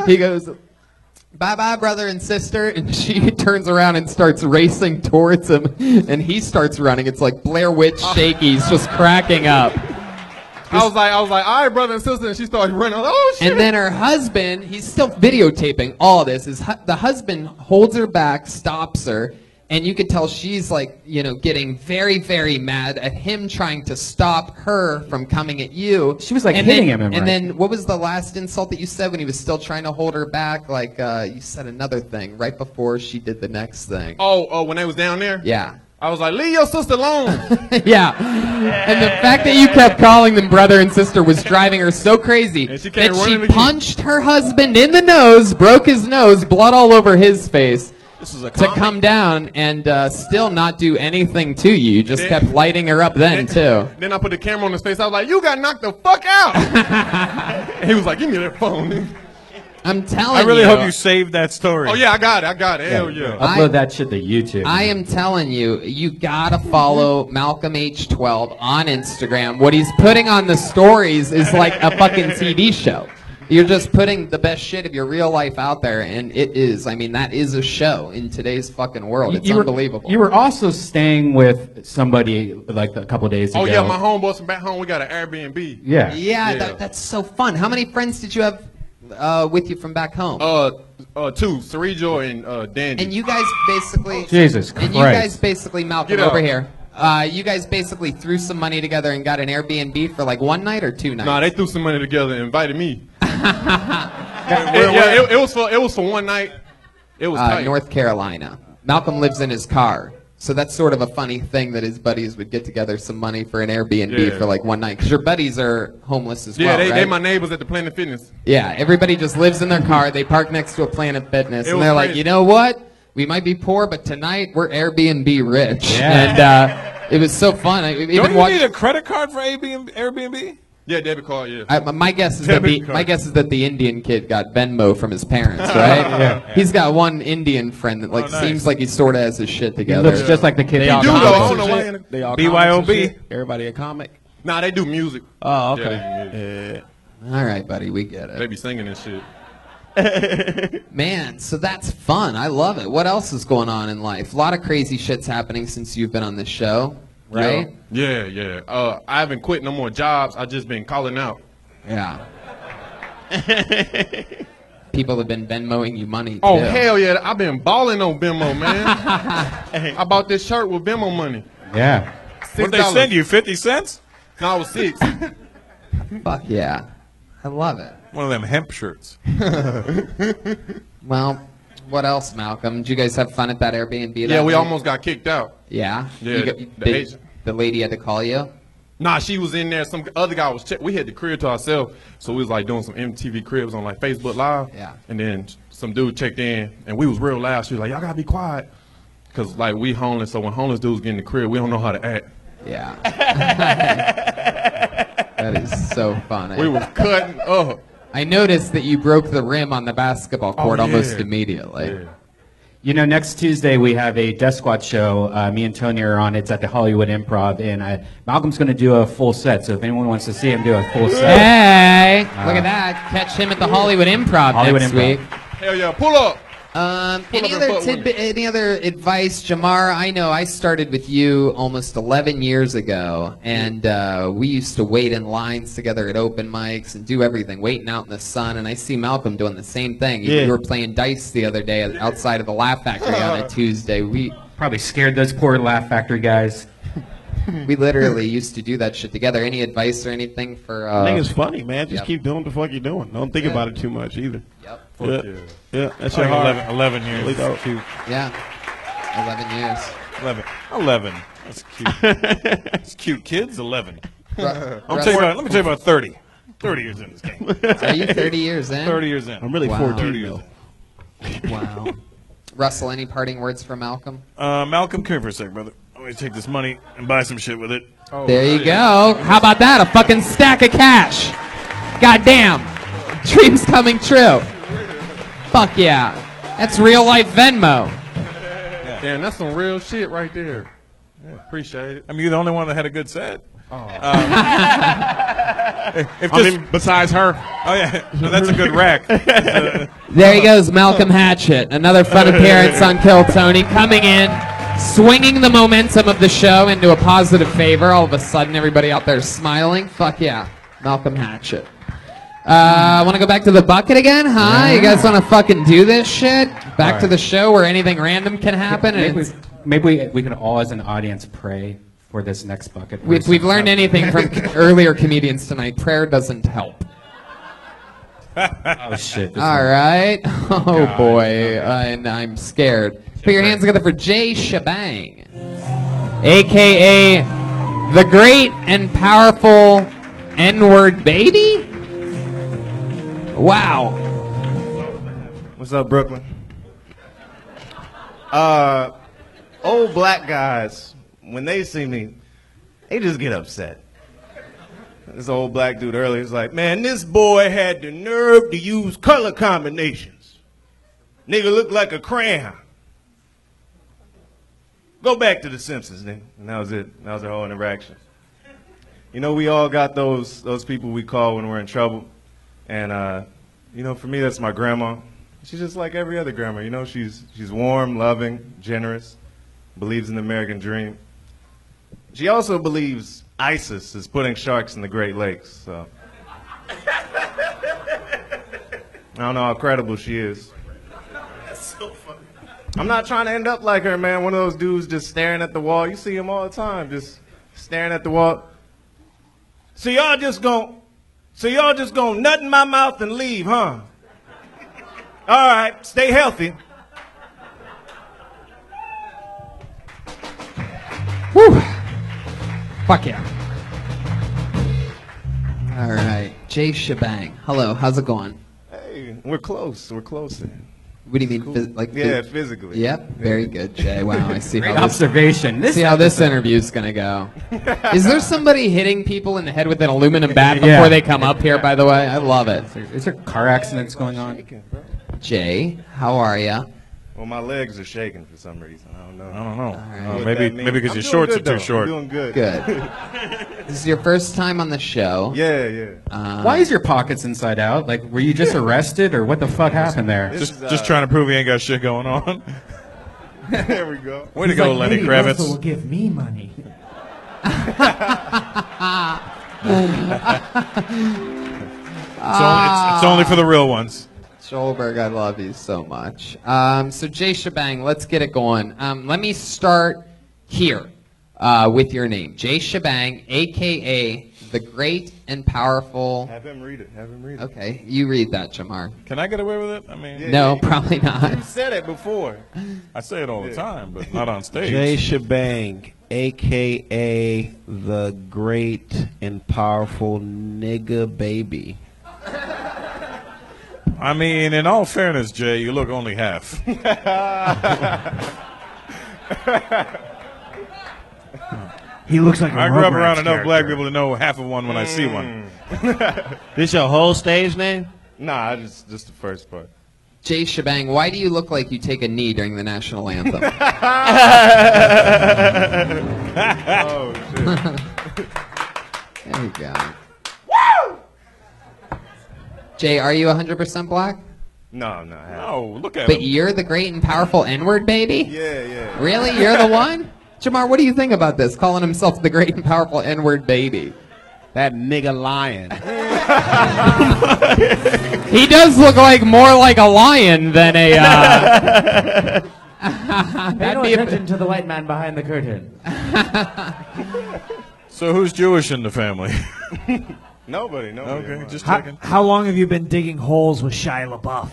he goes, bye-bye, brother and sister, and she turns around and starts racing towards him, and he starts running. It's like Blair Witch Shakey's just cracking up. I was like, all right, brother and sister, and she started running. I was like, oh shit! And then her husband, he's still videotaping all this. The husband holds her back, stops her, and you could tell she's like, getting very, very mad at him trying to stop her from coming at you. She was like hitting him. And then what was the last insult that you said when he was still trying to hold her back? Like you said another thing right before she did the next thing. Oh, when they was down there? Yeah. I was like, leave your sister alone. Yeah. And the fact that you kept calling them brother and sister was driving her so crazy that she punched her husband in the nose, broke his nose, blood all over his face, to come down and still not do anything to you. You just kept lighting her up then, too. Then I put the camera on his face. I was like, you got knocked the fuck out. And he was like, give me that phone. I'm telling you. I really hope you saved that story. Oh, yeah, I got it. Hell yeah. Upload that shit to YouTube. I am telling you, you gotta follow Malcolm H12 on Instagram. What he's putting on the stories is like a fucking TV show. You're just putting the best shit of your real life out there, and it is. I mean, that is a show in today's fucking world. It's unbelievable. You were also staying with somebody like a couple of days ago. Oh, yeah, my homeboys from back home, we got an Airbnb. Yeah. Yeah, that's so fun. How many friends did you have with you from back home? 2, Cerejo and Dandy. And you guys basically... Jesus Christ. And you guys basically, Malcolm, over here. You guys basically threw some money together and got an Airbnb for like one night or 2 nights? Nah, they threw some money together and invited me. It was for one night. It was tight. North Carolina. Malcolm lives in his car. So that's sort of a funny thing that his buddies would get together some money for an Airbnb for like one night. Because your buddies are homeless as well, Yeah, right? they my neighbors at the Planet Fitness. Yeah, everybody just lives in their car. They park next to a Planet Fitness. And they're like, crazy. you know what? We might be poor, but tonight we're Airbnb rich. Yeah. And it was so fun. I even Don't you watched... need a credit card for Airbnb? Yeah, debit card, yeah. My guess is that the Indian kid got Venmo from his parents, right? Yeah. He's got one Indian friend that like seems like he sort of has his shit He together. looks just like the kid. They do, though. I don't know why. They all BYOB. Everybody a comic. Nah, they do music. Oh, Yeah, okay. All right, buddy, we get they it. be singing and shit. Man, so that's fun. I love it. What else is going on in life? A lot of crazy shit's happening since you've been on this show, right? Yeah. I haven't quit no more jobs. I've just been calling out. Yeah. People have been Venmoing you money, Oh, too. hell yeah. I've been balling on Venmo, man. I bought this shirt with Venmo money. Yeah. What'd they send you, 50 cents? No, it was 6. Fuck yeah. I love it. One of them hemp shirts. Well, what else, Malcolm? Did you guys have fun at that Airbnb? Yeah, we almost got kicked out. Yeah? Yeah, The lady had to call you? Nah, she was in there. Some other guy was we had the crib to ourselves, so we was like doing some MTV cribs on like Facebook Live. Yeah. And then some dude checked in, and we was real loud. She was like, "Y'all gotta be quiet," cause like we homeless. So when homeless dudes get in the crib, we don't know how to act. Yeah. That is so funny. We was cutting up. I noticed that you broke the rim on the basketball court almost immediately. Yeah. You know, next Tuesday we have a Death Squad show. Me and Tony are on. It's at the Hollywood Improv, and Malcolm's going to do a full set. So if anyone wants to see him do a full set, Hey, look at that! Catch him at the Hollywood Improv next week. Hell yeah, pull up. Any other advice, Jamar? I know I started with you almost 11 years ago, and we used to wait in lines together at open mics and do everything, waiting out in the sun. And I see Malcolm doing the same thing. You were playing dice the other day outside of the Laugh Factory on a Tuesday. We probably scared those poor Laugh Factory guys. We literally used to do that shit together. Any advice or anything for? I think it's funny, man. Just keep doing what the fuck you're doing. Don't think about it too much either. Yep. Yeah. That's Like hard. 11 years. Really That's cute. Yeah. 11 years. 11. That's cute. It's cute, kids. 11. Let Let me tell you about 30. 30 years in this game. Are you 30 years in? 30 years in. I'm really 14 though. Wow. Russell, any parting words for Malcolm? Malcolm, come here for a second, brother. I'm going to take this money and buy some shit with it. There you go. How about that? A fucking stack of cash. Goddamn. Dreams coming true. Fuck yeah. That's real life Venmo. Damn, that's some real shit right there. Yeah, appreciate it. I mean, you're the only one that had a good set. Besides her. Oh, yeah. No, that's a good rack. There he goes, Malcolm Hatchett. Another fun appearance on Kill Tony. Coming in, swinging the momentum of the show into a positive favor. All of a sudden, everybody out there smiling. Fuck yeah. Malcolm Hatchett. Want to go back to the bucket again, huh? You guys want to fucking do this shit? Back to the show where anything random can happen? Maybe we can all, as an audience, pray for this next bucket. If we've learned anything from earlier comedians tonight, prayer doesn't help. Oh, shit. All right. Oh, boy. And I'm scared. Put your hands together for Jay Shebang, a.k.a. the great and powerful N-word baby? Wow. What's up, Brooklyn? Old black guys, when they see me, they just get upset. This old black dude earlier was like, man, this boy had the nerve to use color combinations. Nigga looked like a crayon. Go back to The Simpsons, nigga. And that was it. That was our whole interaction. You know, we all got those people we call when we're in trouble. And, you know, for me, that's my grandma. She's just like every other grandma. You know, she's warm, loving, generous, believes in the American dream. She also believes ISIS is putting sharks in the Great Lakes. So I don't know how credible she is. So funny. I'm not trying to end up like her, man. One of those dudes just staring at the wall. You see him all the time, just staring at the wall. So y'all just gonna nut in my mouth and leave, huh? All right, stay healthy. Whew. Fuck yeah. All right. Jay Shebang. Hello, how's it going? Hey, we're close. We're closer. What do you mean? Cool. Yeah, physically. Yep. Very good, Jay. Wow, I see. Great observation. See how this interview's gonna go. Is there somebody hitting people in the head with an aluminum bat before they come up here? By the way, I love it. Is there car accidents going on? Jay, how are ya? Well, my legs are shaking for some reason. I don't know. I don't know. right. Maybe because your shorts are too short. I'm doing good. Good. This is your first time on the show. Yeah. Why is your pockets inside out? Like, were you just arrested, or what the fuck happened there? Just trying to prove he ain't got shit going on. There we go. Way to go, like, Lenny maybe Kravitz. Russell will give me money. It's only for the real ones. Schulberg, I love you so much. So Jay Shebang, let's get it going. Let me start here with your name. Jay Shebang, a.k.a. the great and powerful... Have him read it. Okay, you read that, Jamar. Can I get away with it? I mean, No, probably not. You said it before. I say it all the time, but not on stage. Jay Shebang, a.k.a. the great and powerful nigga baby. I mean, in all fairness, Jay, you look only half. He looks like a I grew up Rugrats around enough black character. people to know half of one when I see one. This your whole stage name? Nah, just the first part. Jay Shebang, why do you look like you take a knee during the national anthem? Oh, shit. There you go. Jay, are you 100% black? No, I'm not. No, look at But him. you're the great and powerful N-word baby? Yeah. Really? You're the one? Jamar, what do you think about this? Calling himself the great and powerful N-word baby. That nigga lion. He does look like more like a lion than a. Pay no attention to the white man behind the curtain. So who's Jewish in the family? Nobody. Okay, just How, checking. how long have you been digging holes with Shia LaBeouf?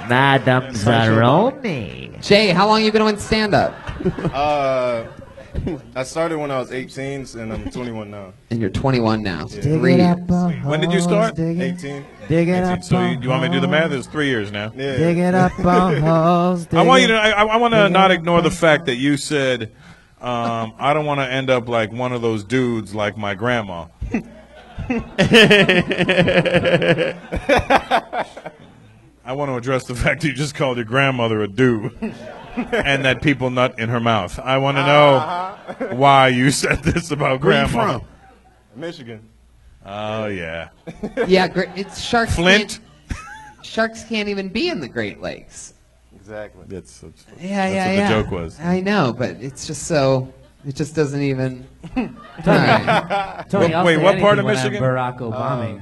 Madame Zaroni. Jay, how long you been doing stand-up? I started when I was 18, and I'm 21 now. And you're 21 now. So Yeah. 3 years. When did you start? 18. Dig it 18. up. So you want me to do the math? It's 3 years now. Yeah. Dig it up on holes. I want you to. I want to not ignore the fact that you said, "I don't want to end up like one of those dudes like my grandma." I want to address the fact that you just called your grandmother a dude, and that people nut in her mouth. I want to know why you said this about Where you grandma. from? Michigan. Oh yeah. Yeah, it's sharks. Flint. Sharks can't even be in the Great Lakes. Exactly. That's Yeah, what yeah. the joke was. I know, but it's just so. It just doesn't even. All right. Tony, I'll Wait, say what part of anything when I'm Michigan? Barack Obama.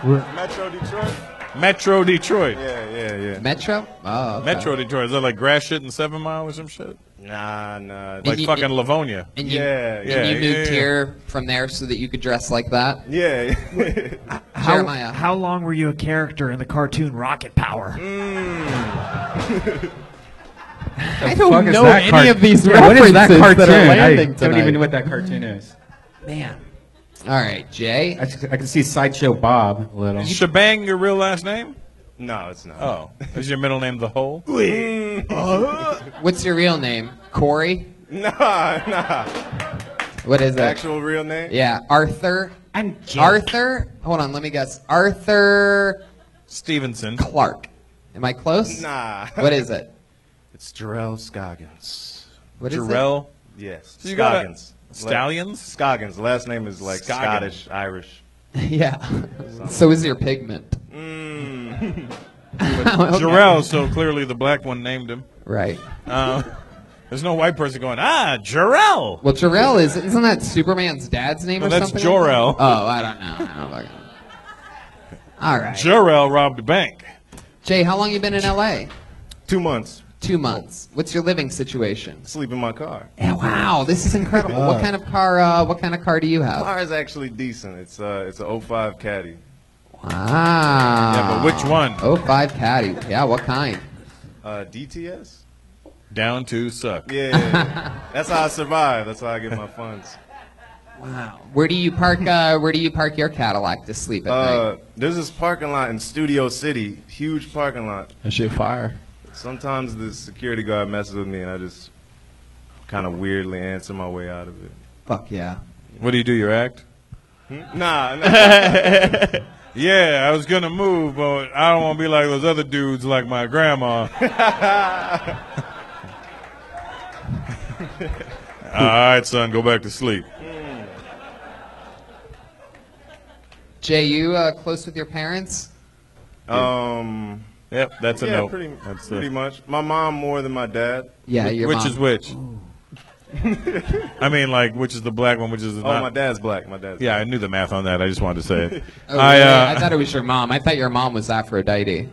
Where? Metro Detroit. Metro Detroit. Yeah. Metro? Oh, okay. Metro Detroit. Is that like grass shit in 7 Mile or some shit? Nah. Like fucking Livonia. And you, Yeah, and you moved here from there so that you could dress like that? Yeah. Jeremiah. How long were you a character in the cartoon Rocket Power? I don't fuck is know that any of these Yeah, what is that references cartoon? that are I landing don't even tonight. know what that cartoon is. Man. All right, Jay. I can see Sideshow Bob a little. Shebang, your real last name? No, it's not. Oh. Is your middle name The Hole? What's your real name? Corey? Nah. What is it? Actual real name? Yeah, Arthur. I'm Jake. Arthur? Hold on, let me guess. Arthur Stevenson. Clark. Am I close? Nah. What is it? It's Jarrell Scoggins. What is Jarrell. Yes. So you got Scoggins. Stallions? Scoggins. Last name is like Scoggins. Scottish, Irish. it? Yeah. So is your pigment. Jarrell, so clearly the black one named him. Right. There's no white person going, Jarrell. Well, Jarrell isn't that Superman's dad's name No, or that's something? Jor-El. Oh, I don't know. All right. Jarrell robbed a bank. Jay, how long you been in LA? 2 months. 2 months. What's your living situation? Sleep in my car. Yeah, wow, this is incredible. What kind of car? What kind of car do you have? Car is actually decent. It's a 05 Caddy. Wow. Yeah, but which one? 05 Caddy. Yeah, what kind? DTS. Down to suck. Yeah. That's how I survive. That's how I get my funds. Wow. Where do you park? Where do you park your Cadillac to sleep at night? There's this parking lot in Studio City. Huge parking lot. That shit fire. Sometimes the security guard messes with me, and I just kind of weirdly answer my way out of it. Fuck yeah. What do you do? Your act? Nah. Yeah, I was gonna move, but I don't want to be like those other dudes, like my grandma. All right, son, go back to sleep. Jay, you close with your parents? Yep, that's a no. Pretty much. My mom more than my dad. Yeah, your Which mom. is which? I mean, like, which is the black one, which is the not? My dad's black. My dad's Yeah, I knew the math on that. I just wanted to say it. Oh, really? I thought it was your mom. I thought your mom was Aphrodite.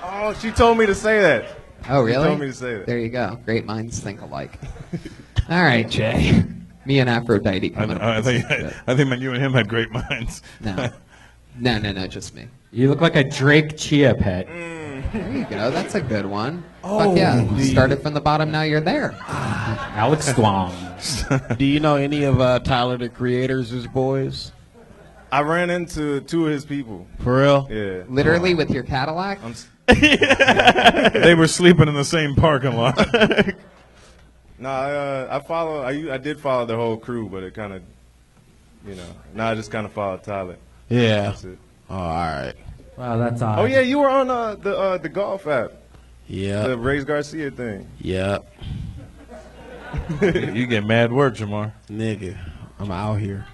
Oh, she told me to say that. Oh, really? She told me to say that. There you go. Great minds think alike. All right, Jay. Me and Aphrodite. I think man, you and him had great minds. No, just me. You look like a Drake Chia pet. There you go. That's a good one. Fuck yeah. You started from the bottom, now you're there. Alex Swam. Do you know any of Tyler, the Creator's boys? I ran into 2 of his people. For real? Yeah. Literally with your Cadillac? They were sleeping in the same parking lot. Nah, I did follow the whole crew, but it kind of, I just kind of followed Tyler. Yeah. That's it. Oh, all right. Wow, that's odd. Oh yeah, you were on the golf app. Yeah. The Ray's Garcia thing. Yep. You get mad work, Jamar. Nigga, I'm out here.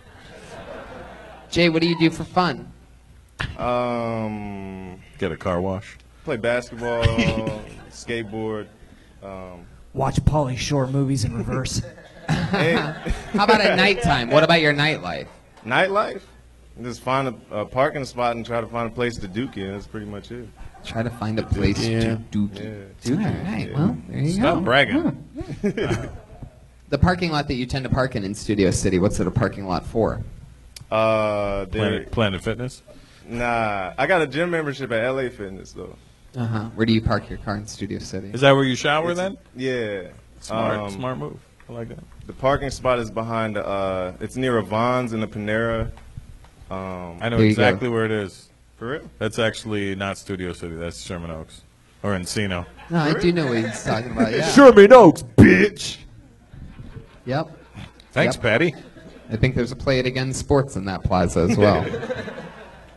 Jay, what do you do for fun? Get a car wash. Play basketball, skateboard. Watch Pauly Shore movies in reverse. How about at nighttime? What about your nightlife? Nightlife? Just find a parking spot and try to find a place to duke in. That's pretty much it. Try to find a place to duke in. Yeah. All right, well, there you go. Stop bragging. The parking lot that you tend to park in Studio City, what's it a parking lot for? Planet Fitness? Nah, I got a gym membership at LA Fitness, though. Where do you park your car in Studio City? Is that where you shower then? Yeah. Smart move. I like that. The parking spot is behind, it's near a Vons and a Panera. I know exactly where it is. For real? That's actually not Studio City. That's Sherman Oaks. Or Encino. No, I do know what he's talking about, yeah. Sherman Oaks, bitch. Yep. Thanks, Patty. I think there's a Play It Again Sports in that plaza as well.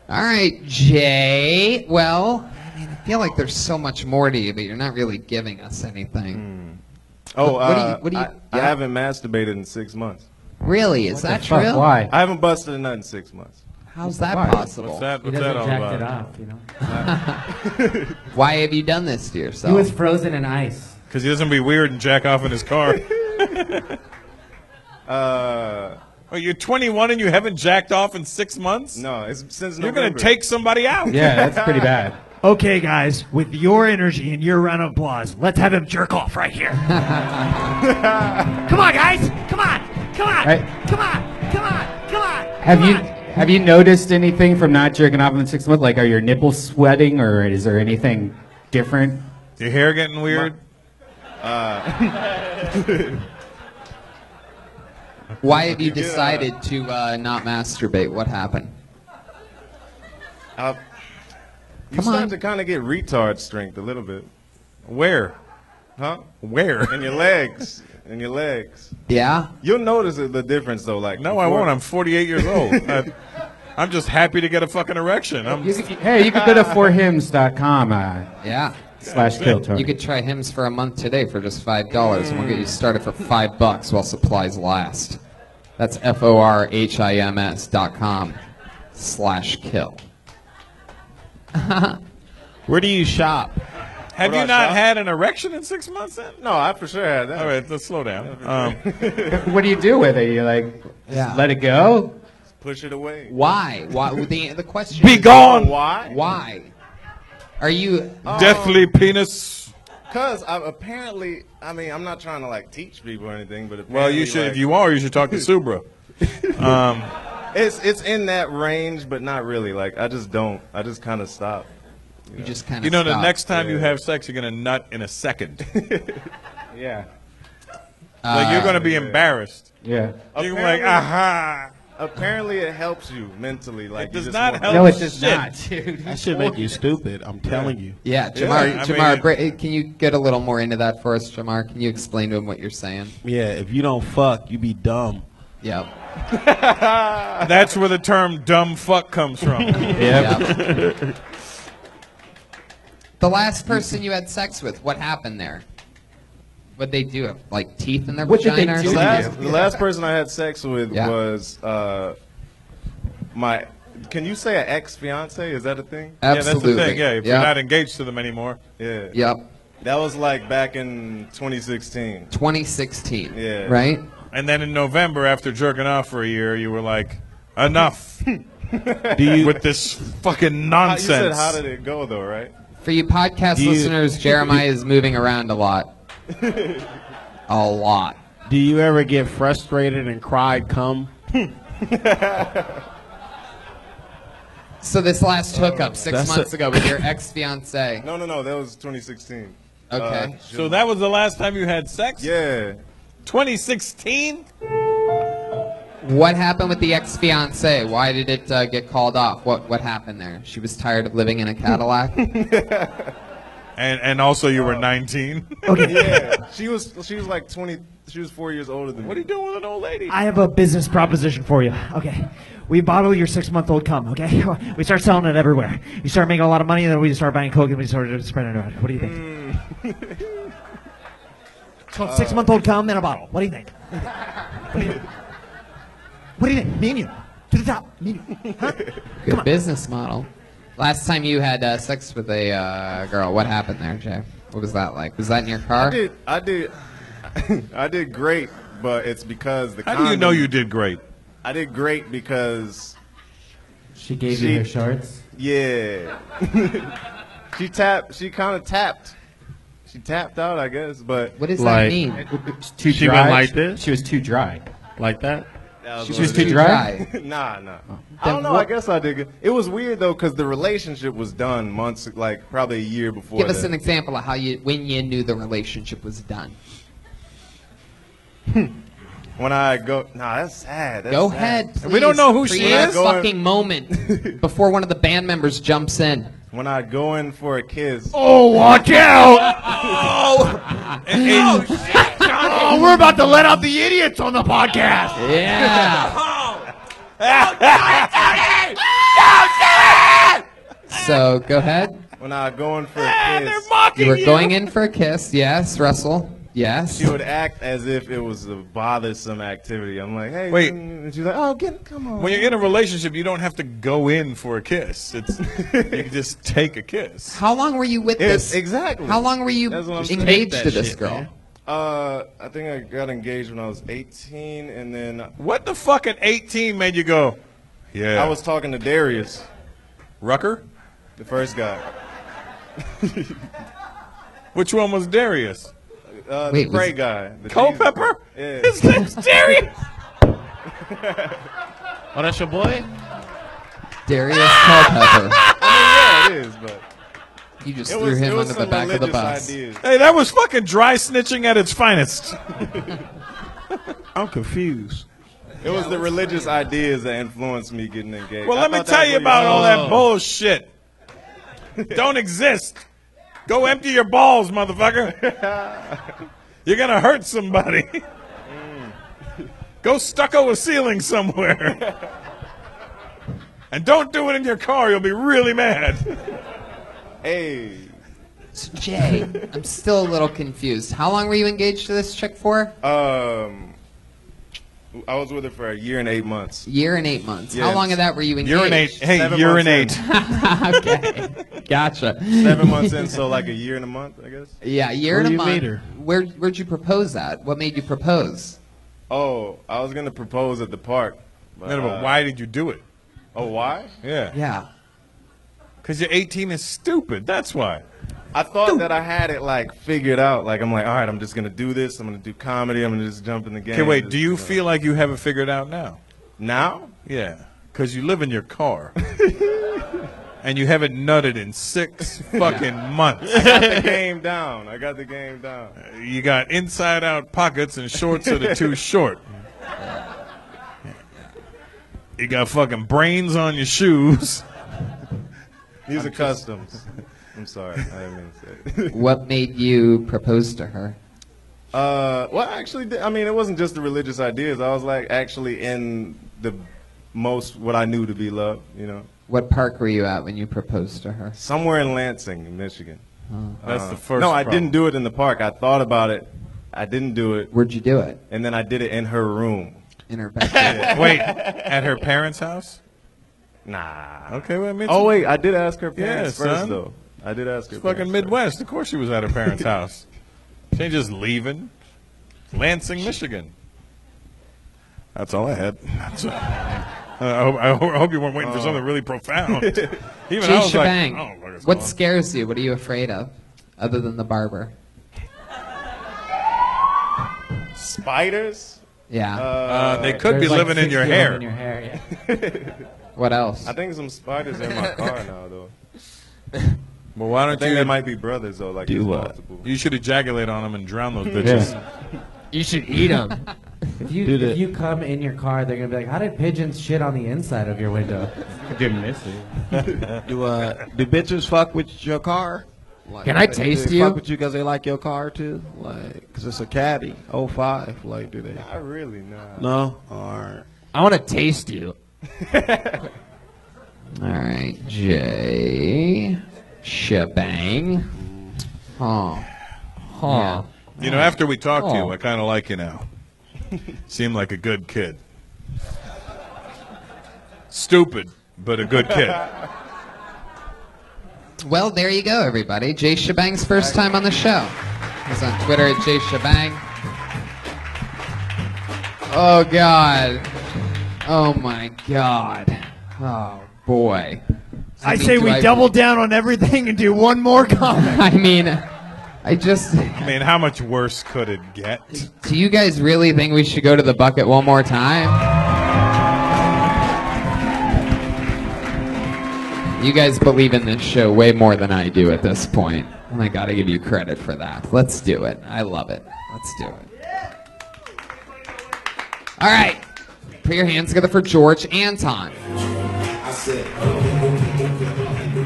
All right, Jay. Well, I mean, I feel like there's so much more to you, but you're not really giving us anything. Oh, what do you I haven't masturbated in 6 months. Really? Is that true? Why? I haven't busted a nut in 6 months. How's that possible? What's He that doesn't all jack about? it off, you know. Why have you done this to He yourself? was frozen in ice. Because he doesn't be weird and jack off in his car. Oh, you're 21 and you haven't jacked off in 6 months? No, it's since You're November. going to take somebody out. Yeah, that's pretty bad. Okay, guys, with your energy and your round of applause, let's have him jerk off right here. Come on, guys. Come on. Come on. Right. Come on. Come on. Come on. Have you noticed anything from not jerking off in 6 months? Like, are your nipples sweating, or is there anything different? Your hair getting weird? Why have you decided to not masturbate? What happened? You start to kind of get retard strength a little bit. Where? Huh? Where? In your legs. In your legs. Yeah? You'll notice the difference, though. Like No, I won't. I'm 48 years old. I'm just happy to get a fucking erection. Hey, you could go to forhims.com. Yeah. /KillTony. You could try Hims for a month today for just $5, and we'll get you started for $5 while supplies last. That's forhims.com/kill. Where do you shop? Have you not had an erection in 6 months then? No, I for sure had that. All right, let's slow down. What do you do with it? You like let it go? Push it away. Why? Why? The question Be is, gone! Why? Why? Are you... Deathly penis. Because apparently, I mean, I'm not trying to like teach people or anything, but Well, you should. like, If you are, you should talk to Subra. It's in that range, but not really. Like I just kind of stop. You just kind of. You know, the stop. next time you have sex, you're gonna nut in a second. Yeah. Like you're gonna be embarrassed. Yeah. You're like, aha. Apparently, it helps you mentally. Like It does you just not want- help. No, it does shit. not, dude. That should make you stupid. I'm telling you. Yeah, Jamar. Yeah, I Jamar, mean, can you get a little more into that for us, Jamar? Can you explain to him what you're saying? Yeah, if you don't fuck, you be dumb. Yep. That's where the term dumb fuck comes from. Yep. The last person you had sex with, what happened there? What'd they do? Like teeth in their vagina or something? The last person I had sex with Yeah. was my. Can you say an ex-fiance? Is that a thing? Yeah, that's the thing. Yeah, if you're Yep. not engaged to them anymore. Yeah. Yep. That was like back in 2016. 2016. Yeah. Right? And then in November, after jerking off for a year, you were like, enough. With this fucking nonsense. You said, how did it go, though, right? For you podcast listeners, Jeremiah is moving around a lot. A lot. Do you ever get frustrated and cry cum? So this last hookup 6 That's months ago with your ex-fiance. No, that was 2016. Okay. So that was the last time you had sex? Yeah. 2016? What happened with the ex-fiance? Why did it get called off? What happened there? She was tired of living in a Cadillac? And also you were 19? Yeah. She was like 20. She was 4 years older than me. What are you doing with an old lady? I have a business proposition for you. Okay. We bottle your 6-month-old cum, okay? We start selling it everywhere. You start making a lot of money, and then we just start buying coke and we start spreading it around. What do you think? It's called 6-month-old cum in a bottle. What do you think? What do you think? Me and you. To the top. Me and you. Huh? Good business model. Last time you had sex with a girl, what happened there, Jay? What was that like? Was that in your car? I did great, but it's because the How do you know you did great? I did great because She gave you her shorts? Yeah. She kind of tapped. She tapped out, I guess, but what does that mean? Too She dry? went like this? She was too dry. Like that? She was too dry? Nah. I don't know. I guess I did good. It was weird though, because the relationship was done months, like probably a year before. Give us that. an example of when you knew the relationship was done. When I go, that's sad. That's Go sad. ahead. Please. We don't know who she Create is. a fucking moment before one of the band members jumps in. When I go in for a kiss. Oh, watch out! Oh, shit, Johnny! Oh, we're about to let out the idiots on the podcast. So go ahead. When I go in for a kiss. You were going in for a kiss, yes, Russell. Yes. She would act as if it was a bothersome activity. I'm like, hey. Wait. And she's like, oh, come on. When you're in a relationship, you don't have to go in for a kiss. You can just take a kiss. How long were you with this? Exactly. How long were you That's what I'm saying. engaged Take to that this shit, girl? man. I think I got engaged when I was 18, and then What the fuck at 18 made you go, yeah. I was talking to Darius, Rucker? the first guy. Which one was Darius? The Prey guy. The Culpepper? Yeah. His name's Darius. Oh, that's your boy? Darius Culpepper. I mean, yeah, it is, but You just it threw was- him it was under the some back of the religious bus. ideas. Hey, that was fucking dry snitching at its finest. I'm confused. It was the religious ideas that influenced me getting engaged. Well, I let me thought tell that's you what about all that Oh. bullshit. Don't exist. Go empty your balls, motherfucker. You're going to hurt somebody. Go stucco a ceiling somewhere. And don't do it in your car. You'll be really mad. Hey. So, Jay, I'm still a little confused. How long were you engaged to this chick for? I was with her for a year and 8 months. Year and 8 months. Yeah, How long of that were you engaged? Urinate. Hey, 7 months urinate. Okay, gotcha. 7 months in, so like a year and a month, I guess. Yeah, a year Where and a you month. meet her? Where'd you propose at? What made you propose? Oh, I was gonna propose at the park. But why did you do it? Oh, why? Yeah. Yeah. Because you're 18 is stupid. That's why. I thought that I had it like figured out. Like I'm like, all right, I'm just gonna do this. I'm gonna do comedy. I'm gonna just jump in the game. Okay, wait. Just, Do you feel like you have it figured out now? now? Yeah. Because you live in your car. And you haven't nutted in 6 fucking months. I got the game down. I got the game down. You got inside-out pockets and shorts that are too short. You got fucking brains on your shoes. These are customs. I'm sorry. I didn't mean to say it. What made you propose to her? Well, actually, I mean, it wasn't just the religious ideas. I was like actually in the most what I knew to be love. You know. What park were you at when you proposed to her? Somewhere in Lansing, in Michigan. That's the first. No, I problem. didn't do it in the park. I thought about it. I didn't do it. Where'd you do it? And then I did it in her room. In her backyard. Wait, at her parents' house? Nah. Okay, well, I mean, Oh wait, I did ask her parents Yeah, first son. though. I did ask her. It's fucking parents Midwest. Of course she was at her parents' house. She ain't just leaving. Lansing, Michigan. That's all I had. That's, I hope you weren't waiting for something really profound. Even Jay I was like, Shebang, I don't know what's what going on. scares you? What are you afraid of, other than the barber? Spiders? Yeah. They could be living in your hair. What else? I think some spiders in my car now though. Well, why I don't think you? they might be brothers though. Like Do there's what? multiple. You should ejaculate on them and drown those bitches. You should eat them. If you come in your car, they're gonna be like, "How did pigeons shit on the inside of your window?" Didn't miss it. Do bitches fuck with your car? Like, Can I do taste they you? Fuck with you because they like your car too? Like, because it's a caddy, 05. Like, do they? Not really, nah. No. All right. I want to taste you. All right, Jay Shebang. Huh. Huh. You know, after we talked to you, Oh. I kind of like you now. Seem like a good kid. Stupid, but a good kid. Well, there you go, everybody. Jay Shebang's first time on the show. He's on Twitter at Jay Shebang. Oh, God. Oh, my God. Oh, boy. I say we double down on everything and do one more comment. I mean, I mean, how much worse could it get? Do you guys really think we should go to the bucket one more time? You guys believe in this show way more than I do at this point. And I gotta give you credit for that. Let's do it. I love it. Let's do it. All right. Put your hands together for George Anton.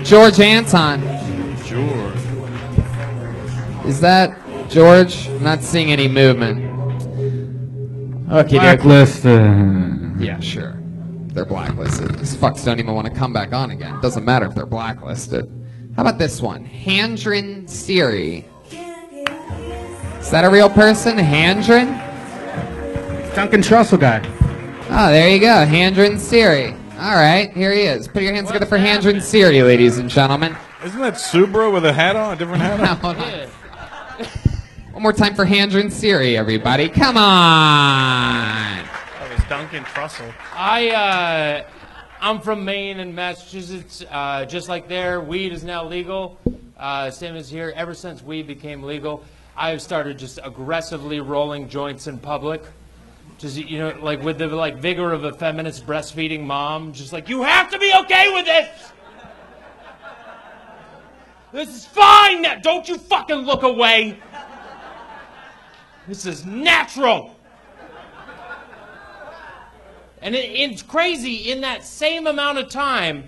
George Anton. George. Is that George? I'm not seeing any movement. Okay, Blacklisted. Yeah, sure. They're blacklisted. These fucks don't even want to come back on again. Doesn't matter if they're blacklisted. How about this one? Handrin Siri. Is that a real person? Handrin? Duncan Trussell guy. Oh, there you go. Handrin Siri. All right, here he is. Put your hands together for Handrin Siri, ladies and gentlemen. Isn't that Subra with a hat on, a different hat on? Hold on. One more time for Handrin Siri, everybody. Come on. That was Duncan Trussell. I'm from Maine and Massachusetts. Just like there, weed is now legal. Same as here. Ever since weed became legal, I've started just aggressively rolling joints in public. Just, you know, like with the vigor of a feminist breastfeeding mom. Just like, you have to be okay with this. This is fine now. Don't you fucking look away. This is natural. And it's crazy, in that same amount of time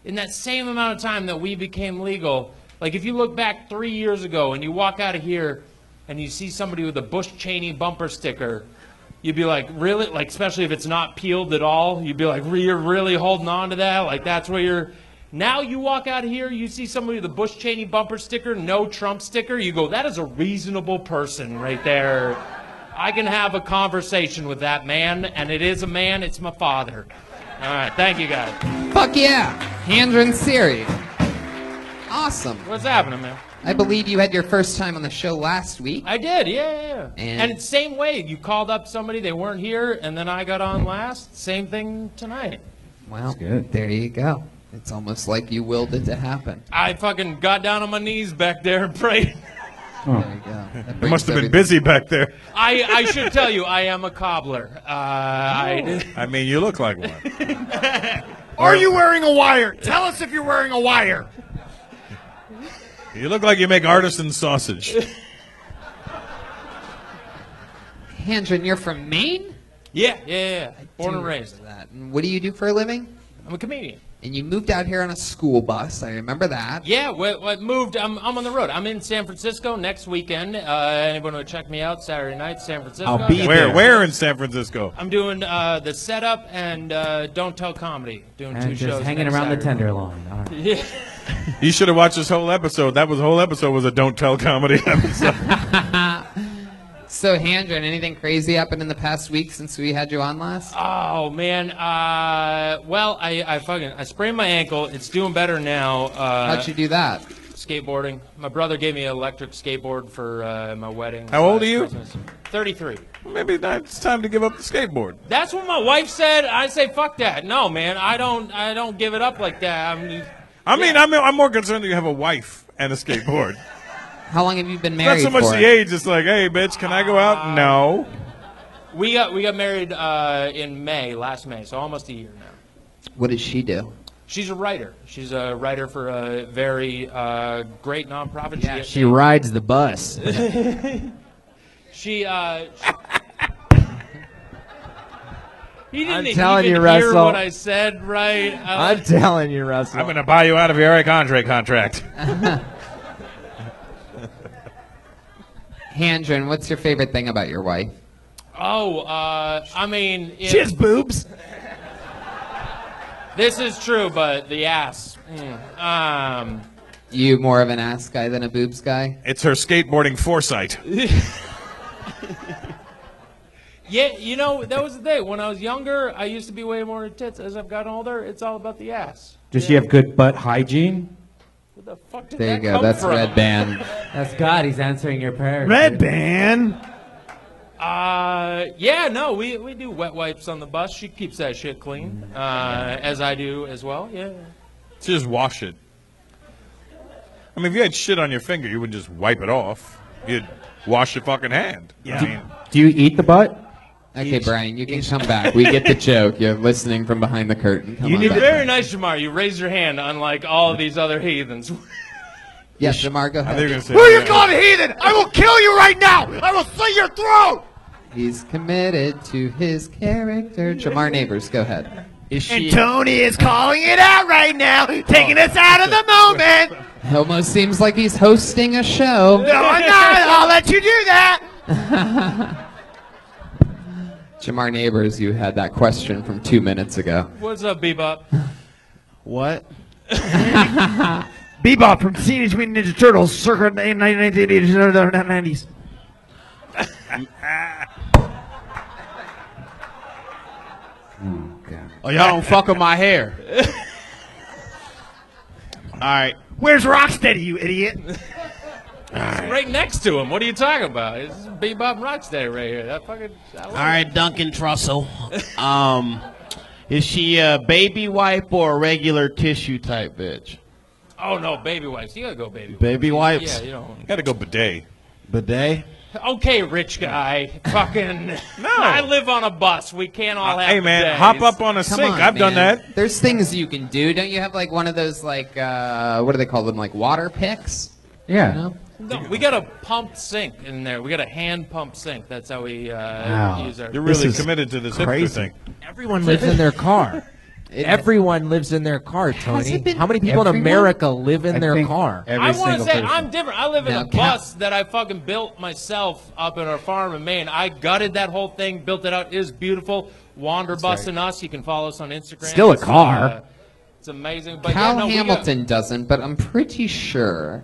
that we became legal, like if you look back 3 years ago and you walk out of here and you see somebody with a Bush Cheney bumper sticker, you'd be like, really? Like, especially if it's not peeled at all, you'd be like, you're really holding on to that? Like, that's where you're... Now you walk out of here, you see somebody with a Bush Cheney bumper sticker, no Trump sticker, you go, that is a reasonable person right there. I can have a conversation with that man, and it is a man, it's my father. All right, thank you guys. Fuck yeah. Handrin Siri. Awesome. What's happening, man? I believe you had your first time on the show last week. I did, yeah. And it's same way. You called up somebody, they weren't here, and then I got on last. Same thing tonight. Well, there you go. It's almost like you willed it to happen. I fucking got down on my knees back there and prayed. There you go. It must have been busy back there. I should tell you, I am a cobbler. I mean, you look like one. Are you wearing a wire? Tell us if you're wearing a wire. You look like you make artisan sausage. Handrin, you're from Maine? Yeah. Born and raised. That. And what do you do for a living? I'm a comedian. And you moved out here on a school bus. I remember that. Yeah, moved. I'm on the road. I'm in San Francisco next weekend. Anyone want to check me out Saturday night, San Francisco? I'll be there. Where in San Francisco? I'm doing the setup and Don't Tell Comedy. Doing And two just shows. hanging next around the Saturday. Tenderloin. All right. Yeah. You should have watched this whole episode. The whole episode was a Don't Tell comedy episode. So, Handren, anything crazy happened in the past week since we had you on last? Oh man. Well, I sprained my ankle. It's doing better now. How'd you do that? Skateboarding. My brother gave me an electric skateboard for my wedding. How old are you? Christmas. 33. Maybe it's time to give up the skateboard. That's what my wife said. I say fuck that. No, man. I don't give it up like that. I'm more concerned that you have a wife and a skateboard. How long have you been married? Not so much for? the age. It's like, hey, bitch, can I go out? No. We got married in last May, so almost a year now. What does she do? She's a writer. She's a writer for a very great nonprofit. Yeah, she rides the bus. She He didn't I'm telling even you, hear Russell. what I said, right? I'm telling you, Russell. I'm going to buy you out of your Eric Andre contract. Handren, what's your favorite thing about your wife? Oh, I mean... She has boobs. This is true, but the ass. You more of an ass guy than a boobs guy? It's her skateboarding foresight. Yeah, you know, that was the thing. When I was younger, I used to be way more into tits. As I've gotten older, it's all about the ass. Does she have good butt hygiene? Where the fuck did There you that go. come That's from? Red Band. That's God. He's answering your prayers. Red dude. Band. Yeah, no, we do wet wipes on the bus. She keeps that shit clean, as I do as well. Yeah. Just wash it. I mean, if you had shit on your finger, you wouldn't just wipe it off. You'd wash your fucking hand. Yeah. I mean, Do you eat the butt? Okay, Brian, you can come back. We get the joke. You're listening from behind the curtain. Come on You're back. very nice, Jamar. You raised your hand, unlike all of these other heathens. Yes, Jamar, go I think you're ahead. gonna say, Who are you calling a heathen? I will kill you right now. I will slit your throat. He's committed to his character. Jamar Neighbors, go ahead. And Tony is calling it out right now, taking us out of the moment. It almost seems like he's hosting a show. No, I'm not. I'll let you do that. Jamar Neighbors, you had that question from 2 minutes ago. What's up, Bebop? What? Bebop from Teenage Mutant Ninja Turtles, circa the 1980s. Oh, y'all don't fuck with my hair. All right. Where's Rocksteady, you idiot? Right next to him. What are you talking about? It's Bebop Rocksteady right here. That fucking. All right, Duncan Trussell. Is she a baby wipe or a regular tissue type bitch? Oh no, baby wipes. You gotta go baby wipes. Baby wipes? Yeah, you know. gotta go bidet. Bidet? Okay, rich guy. Fucking. No. I live on a bus. We can't all have. Hey, man, bidets. hop up on a Come sink. on, I've done man. that. There's things you can do. Don't you have like one of those like what do they call them? Like water picks? Yeah. You know? No, we got a pumped sink in there. We got a hand pump sink. That's how we use our. You're really committed to this hipster thing. Everyone lives in their car. Everyone lives in their car, Tony. it been How many people in everyone? America live in their car? I want to say I'm different. I live in Now, a bus that I fucking built myself up in our farm in Maine. I gutted that whole thing, built it out. It is beautiful. Wanderbus and us. You can follow us on Instagram. Still a It's, car. It's amazing. But Cal yeah, no, we got- Hamilton doesn't, but I'm pretty sure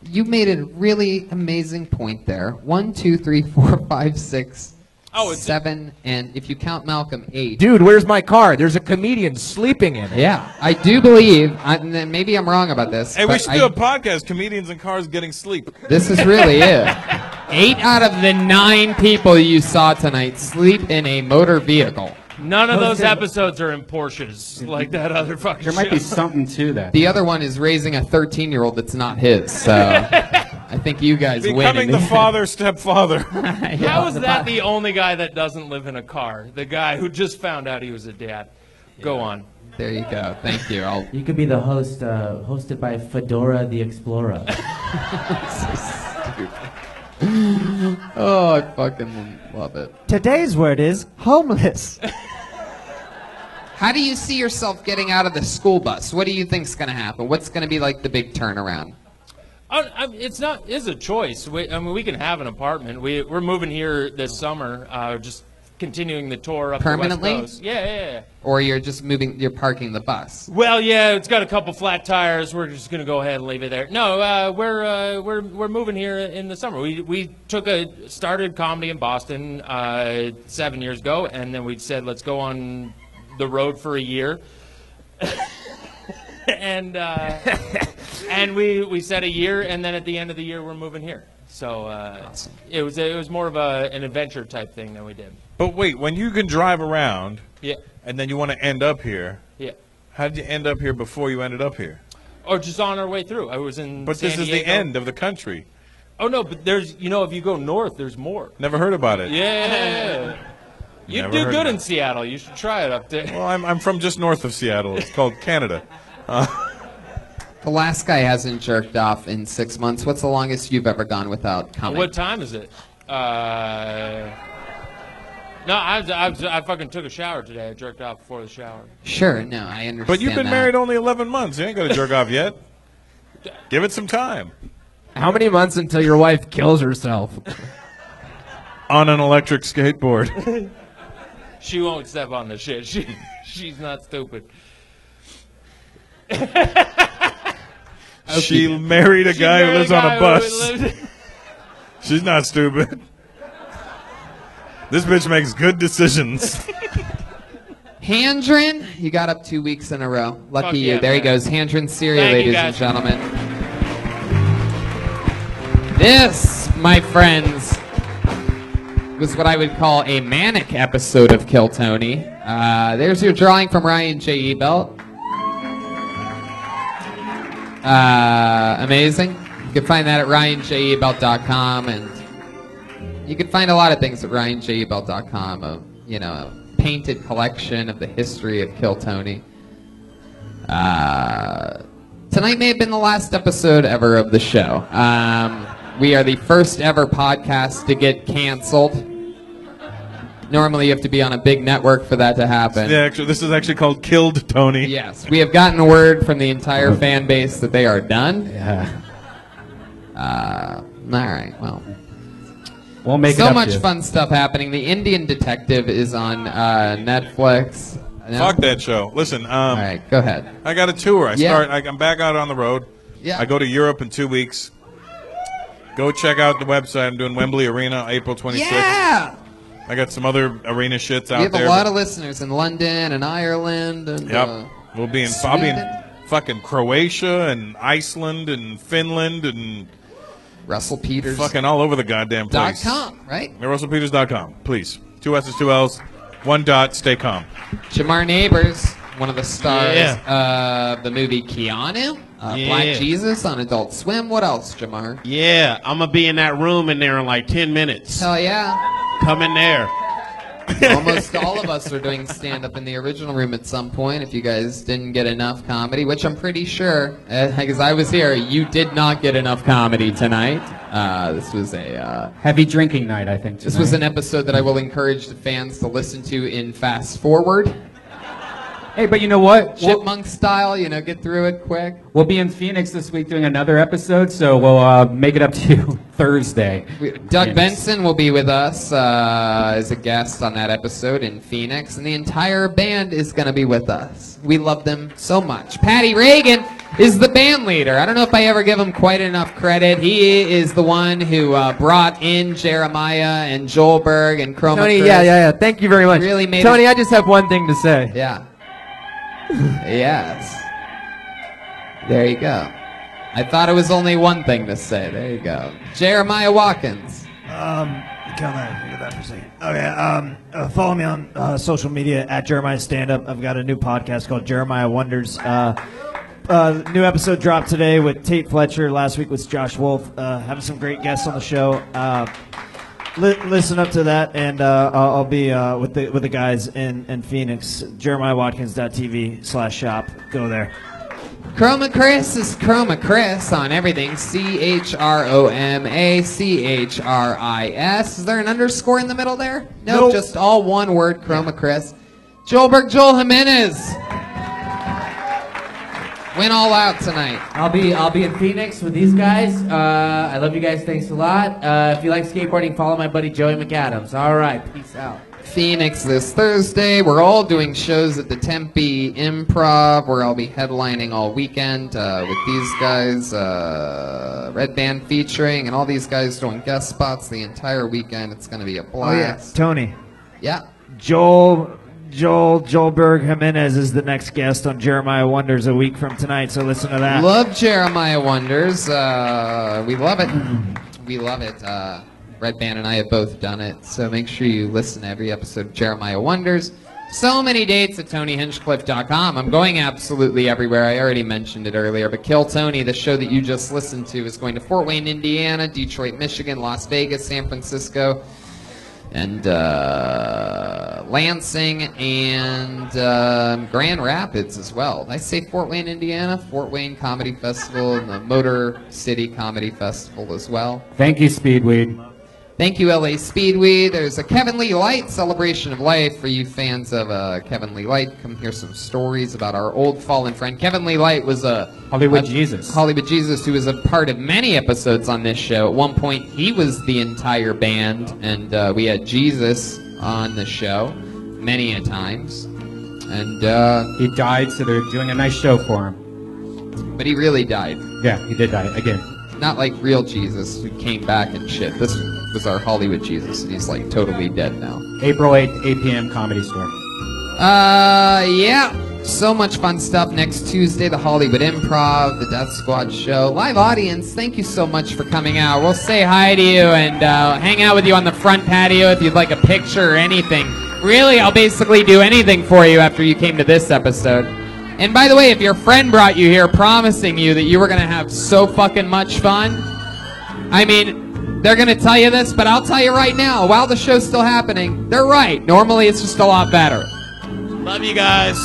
you made a really amazing point there. 1, 2, 3, 4, 5, 6, Oh, it's 7, and if you count Malcolm, 8. Dude, where's my car? There's a comedian sleeping in it. Yeah, I do believe, and then maybe I'm wrong about this. Hey, we but should do a podcast, Comedians in Cars Getting Sleep. This is really it. 8 out of the 9 people you saw tonight sleep in a motor vehicle. None of those episodes are in Porsches like that other fucking. There might be show. something to that. The other one is raising a 13-year-old that's not his, so I think you guys win. Becoming the father, stepfather. How is that the only guy that doesn't live in a car? The guy who just found out he was a dad. Go on. There you go. Thank you. You could be the host, hosted by Fedora the Explorer. Oh, I fucking love it. Today's word is homeless. How do you see yourself getting out of the school bus? What do you think's going to happen? What's going to be like the big turnaround? It's a choice. We can have an apartment. We're moving here this summer, just continuing the tour up Permanently? the West Coast. Yeah. Or you're just moving, you're parking the bus? Well, yeah, it's got a couple flat tires. We're just gonna go ahead and leave it there. No, we're moving here in the summer. We started comedy in Boston 7 years ago, and then we said let's go on the road for a year. and we said a year, and then at the end of the year we're moving here. So awesome. It was more of an adventure type thing than we did. But wait, when you can drive around, yeah, and then you want to end up here, yeah, how did you end up here before you ended up here? Or just on our way through. I was in. But San this is Diego. the end of the country. Oh no, but there's if you go north, there's more. Never heard about it. Yeah. You Never do heard good of in Seattle. You should try it up there. Well, I'm from just north of Seattle. It's called Canada. The last guy hasn't jerked off in 6 months. What's the longest you've ever gone without coming? What time is it? No, I fucking took a shower today. I jerked off before the shower. Sure, no, I understand. But you've been that. married only 11 months. You ain't got to jerk off yet. Give it some time. How many months until your wife kills herself? On an electric skateboard. She won't step on the shit. She's not stupid. She married a guy who lives on a bus. She's not stupid. This bitch makes good decisions. Handren, you got up 2 weeks in a row. Lucky Fuck you. yeah, There he man. goes. Handren Syria, Thank you, ladies guys. and gentlemen. This, my friends, was what I would call a manic episode of Kill Tony. There's your drawing from Ryan J. Ebelt. Amazing. You can find that at ryanjebelt.com, and you can find a lot of things at ryanjebelt.com. A painted collection of the history of Kill Tony. Tonight may have been the last episode ever of the show. We are the first ever podcast to get canceled. Normally you have to be on a big network for that to happen. Yeah, actually, this is actually called Killed Tony. Yes, we have gotten word from the entire fan base that they are done. Yeah. All right, well. We'll make it so up much to you. fun stuff happening. The Indian Detective is on Netflix. No? Fuck that show. Listen, All right, go ahead. I got a tour. Yeah. I'm back out on the road. Yeah. I go to Europe in 2 weeks. Go check out the website. I'm doing Wembley Arena, April 26th. Yeah! I got some other arena shits out We have there. a lot of listeners in London and Ireland. And, Yep. We'll be in I'll be in Sweden. fucking Croatia and Iceland and Finland and Russell Peters. fucking all over the goddamn place. .com, right? Yeah, RussellPeters.com, please. 2 S's, 2 L's, 1 dot, stay calm. Jamar Neighbors, one of the stars Yeah. of the movie Keanu. Yeah. Black Jesus on Adult Swim. What else, Jamar? Yeah, I'm gonna be in that room in there in like 10 minutes. Hell yeah. Come in there. Almost all of us are doing stand-up in the original room at some point. If you guys didn't get enough comedy, which I'm pretty sure, because I was here, you did not get enough comedy tonight. This was a heavy drinking night, I think. This was an episode that I will encourage the fans to listen to in fast forward. Hey, but you know what? Chipmunk style, get through it quick. We'll be in Phoenix this week doing another episode, so we'll make it up to you Thursday. Doug Benson will be with us as a guest on that episode in Phoenix, and the entire band is going to be with us. We love them so much. Patty Reagan is the band leader. I don't know if I ever give him quite enough credit. He is the one who brought in Jeremiah and Joelberg and Chroma Tony, Chris. yeah. Thank you very much. Really made Tony, it- I just have one thing to say. Yeah. Yes. There you go. I thought it was only one thing to say. There you go. Jeremiah Watkins. Come on, get that for a second. Okay, follow me on social media at Jeremiah Stand Up. I've got a new podcast called Jeremiah Wonders. New episode dropped today with Tate Fletcher. Last week was Josh Wolf. Having some great guests on the show. Listen up to that, and I'll be with the guys in Phoenix. JeremiahWatkins.tv/shop. Go there. Chroma Chris is Chroma Chris on everything. CHROMACHRIS. Is there an underscore in the middle there? Nope, Nope. just all one word, Chroma Chris. Joel Jimenez. Went all out tonight. I'll be in Phoenix with these guys. I love you guys. Thanks a lot. If you like skateboarding, follow my buddy Joey McAdams. All right, peace out. Phoenix this Thursday. We're all doing shows at the Tempe Improv, where I'll be headlining all weekend with these guys. Red Band featuring, and all these guys doing guest spots the entire weekend. It's going to be a blast. Oh, yeah. Tony. Yeah. Joelberg Jimenez is the next guest on Jeremiah Wonders a week from tonight, so listen to that. Love Jeremiah Wonders. We love it. We love it. Red Band and I have both done it, so make sure you listen to every episode of Jeremiah Wonders. So many dates at TonyHinchcliffe.com. I'm going absolutely everywhere. I already mentioned it earlier, but Kill Tony, the show that you just listened to, is going to Fort Wayne, Indiana, Detroit, Michigan, Las Vegas, San Francisco, and Lansing, and Grand Rapids as well. Did I say Fort Wayne, Indiana? Fort Wayne Comedy Festival and the Motor City Comedy Festival as well. Thank you, Speedweed. Thank you, LA Speedweed. There's a Kevin Lee Light celebration of life for you fans of Kevin Lee Light. Come hear some stories about our old fallen friend. Kevin Lee Light was Hollywood Jesus, who was a part of many episodes on this show. At one point, he was the entire band, and we had Jesus on the show many a times. And he died, so they're doing a nice show for him. But he really died. Yeah, he did die again. Not like real Jesus who came back and shit. This was our Hollywood Jesus, and he's like totally dead now. April 8th, 8 p.m. Comedy Store. Yeah. So much fun stuff next Tuesday. The Hollywood Improv, the Death Squad show. Live audience, thank you so much for coming out. We'll say hi to you and hang out with you on the front patio if you'd like a picture or anything. Really, I'll basically do anything for you after you came to this episode. And by the way, if your friend brought you here promising you that you were going to have so fucking much fun, I mean, they're going to tell you this, but I'll tell you right now, while the show's still happening, they're right. Normally, it's just a lot better. Love you guys.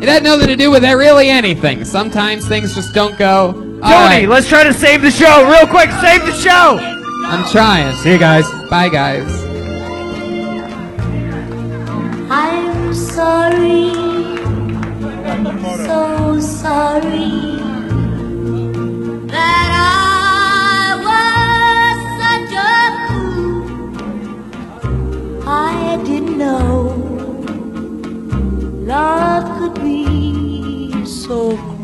It had nothing to do with really anything. Sometimes things just don't go. Tony, let's try to save the show real quick. Save the show. I'm trying. See you guys. Bye, guys. I'm sorry. So sorry that I was such a fool. I didn't know love could be so cruel.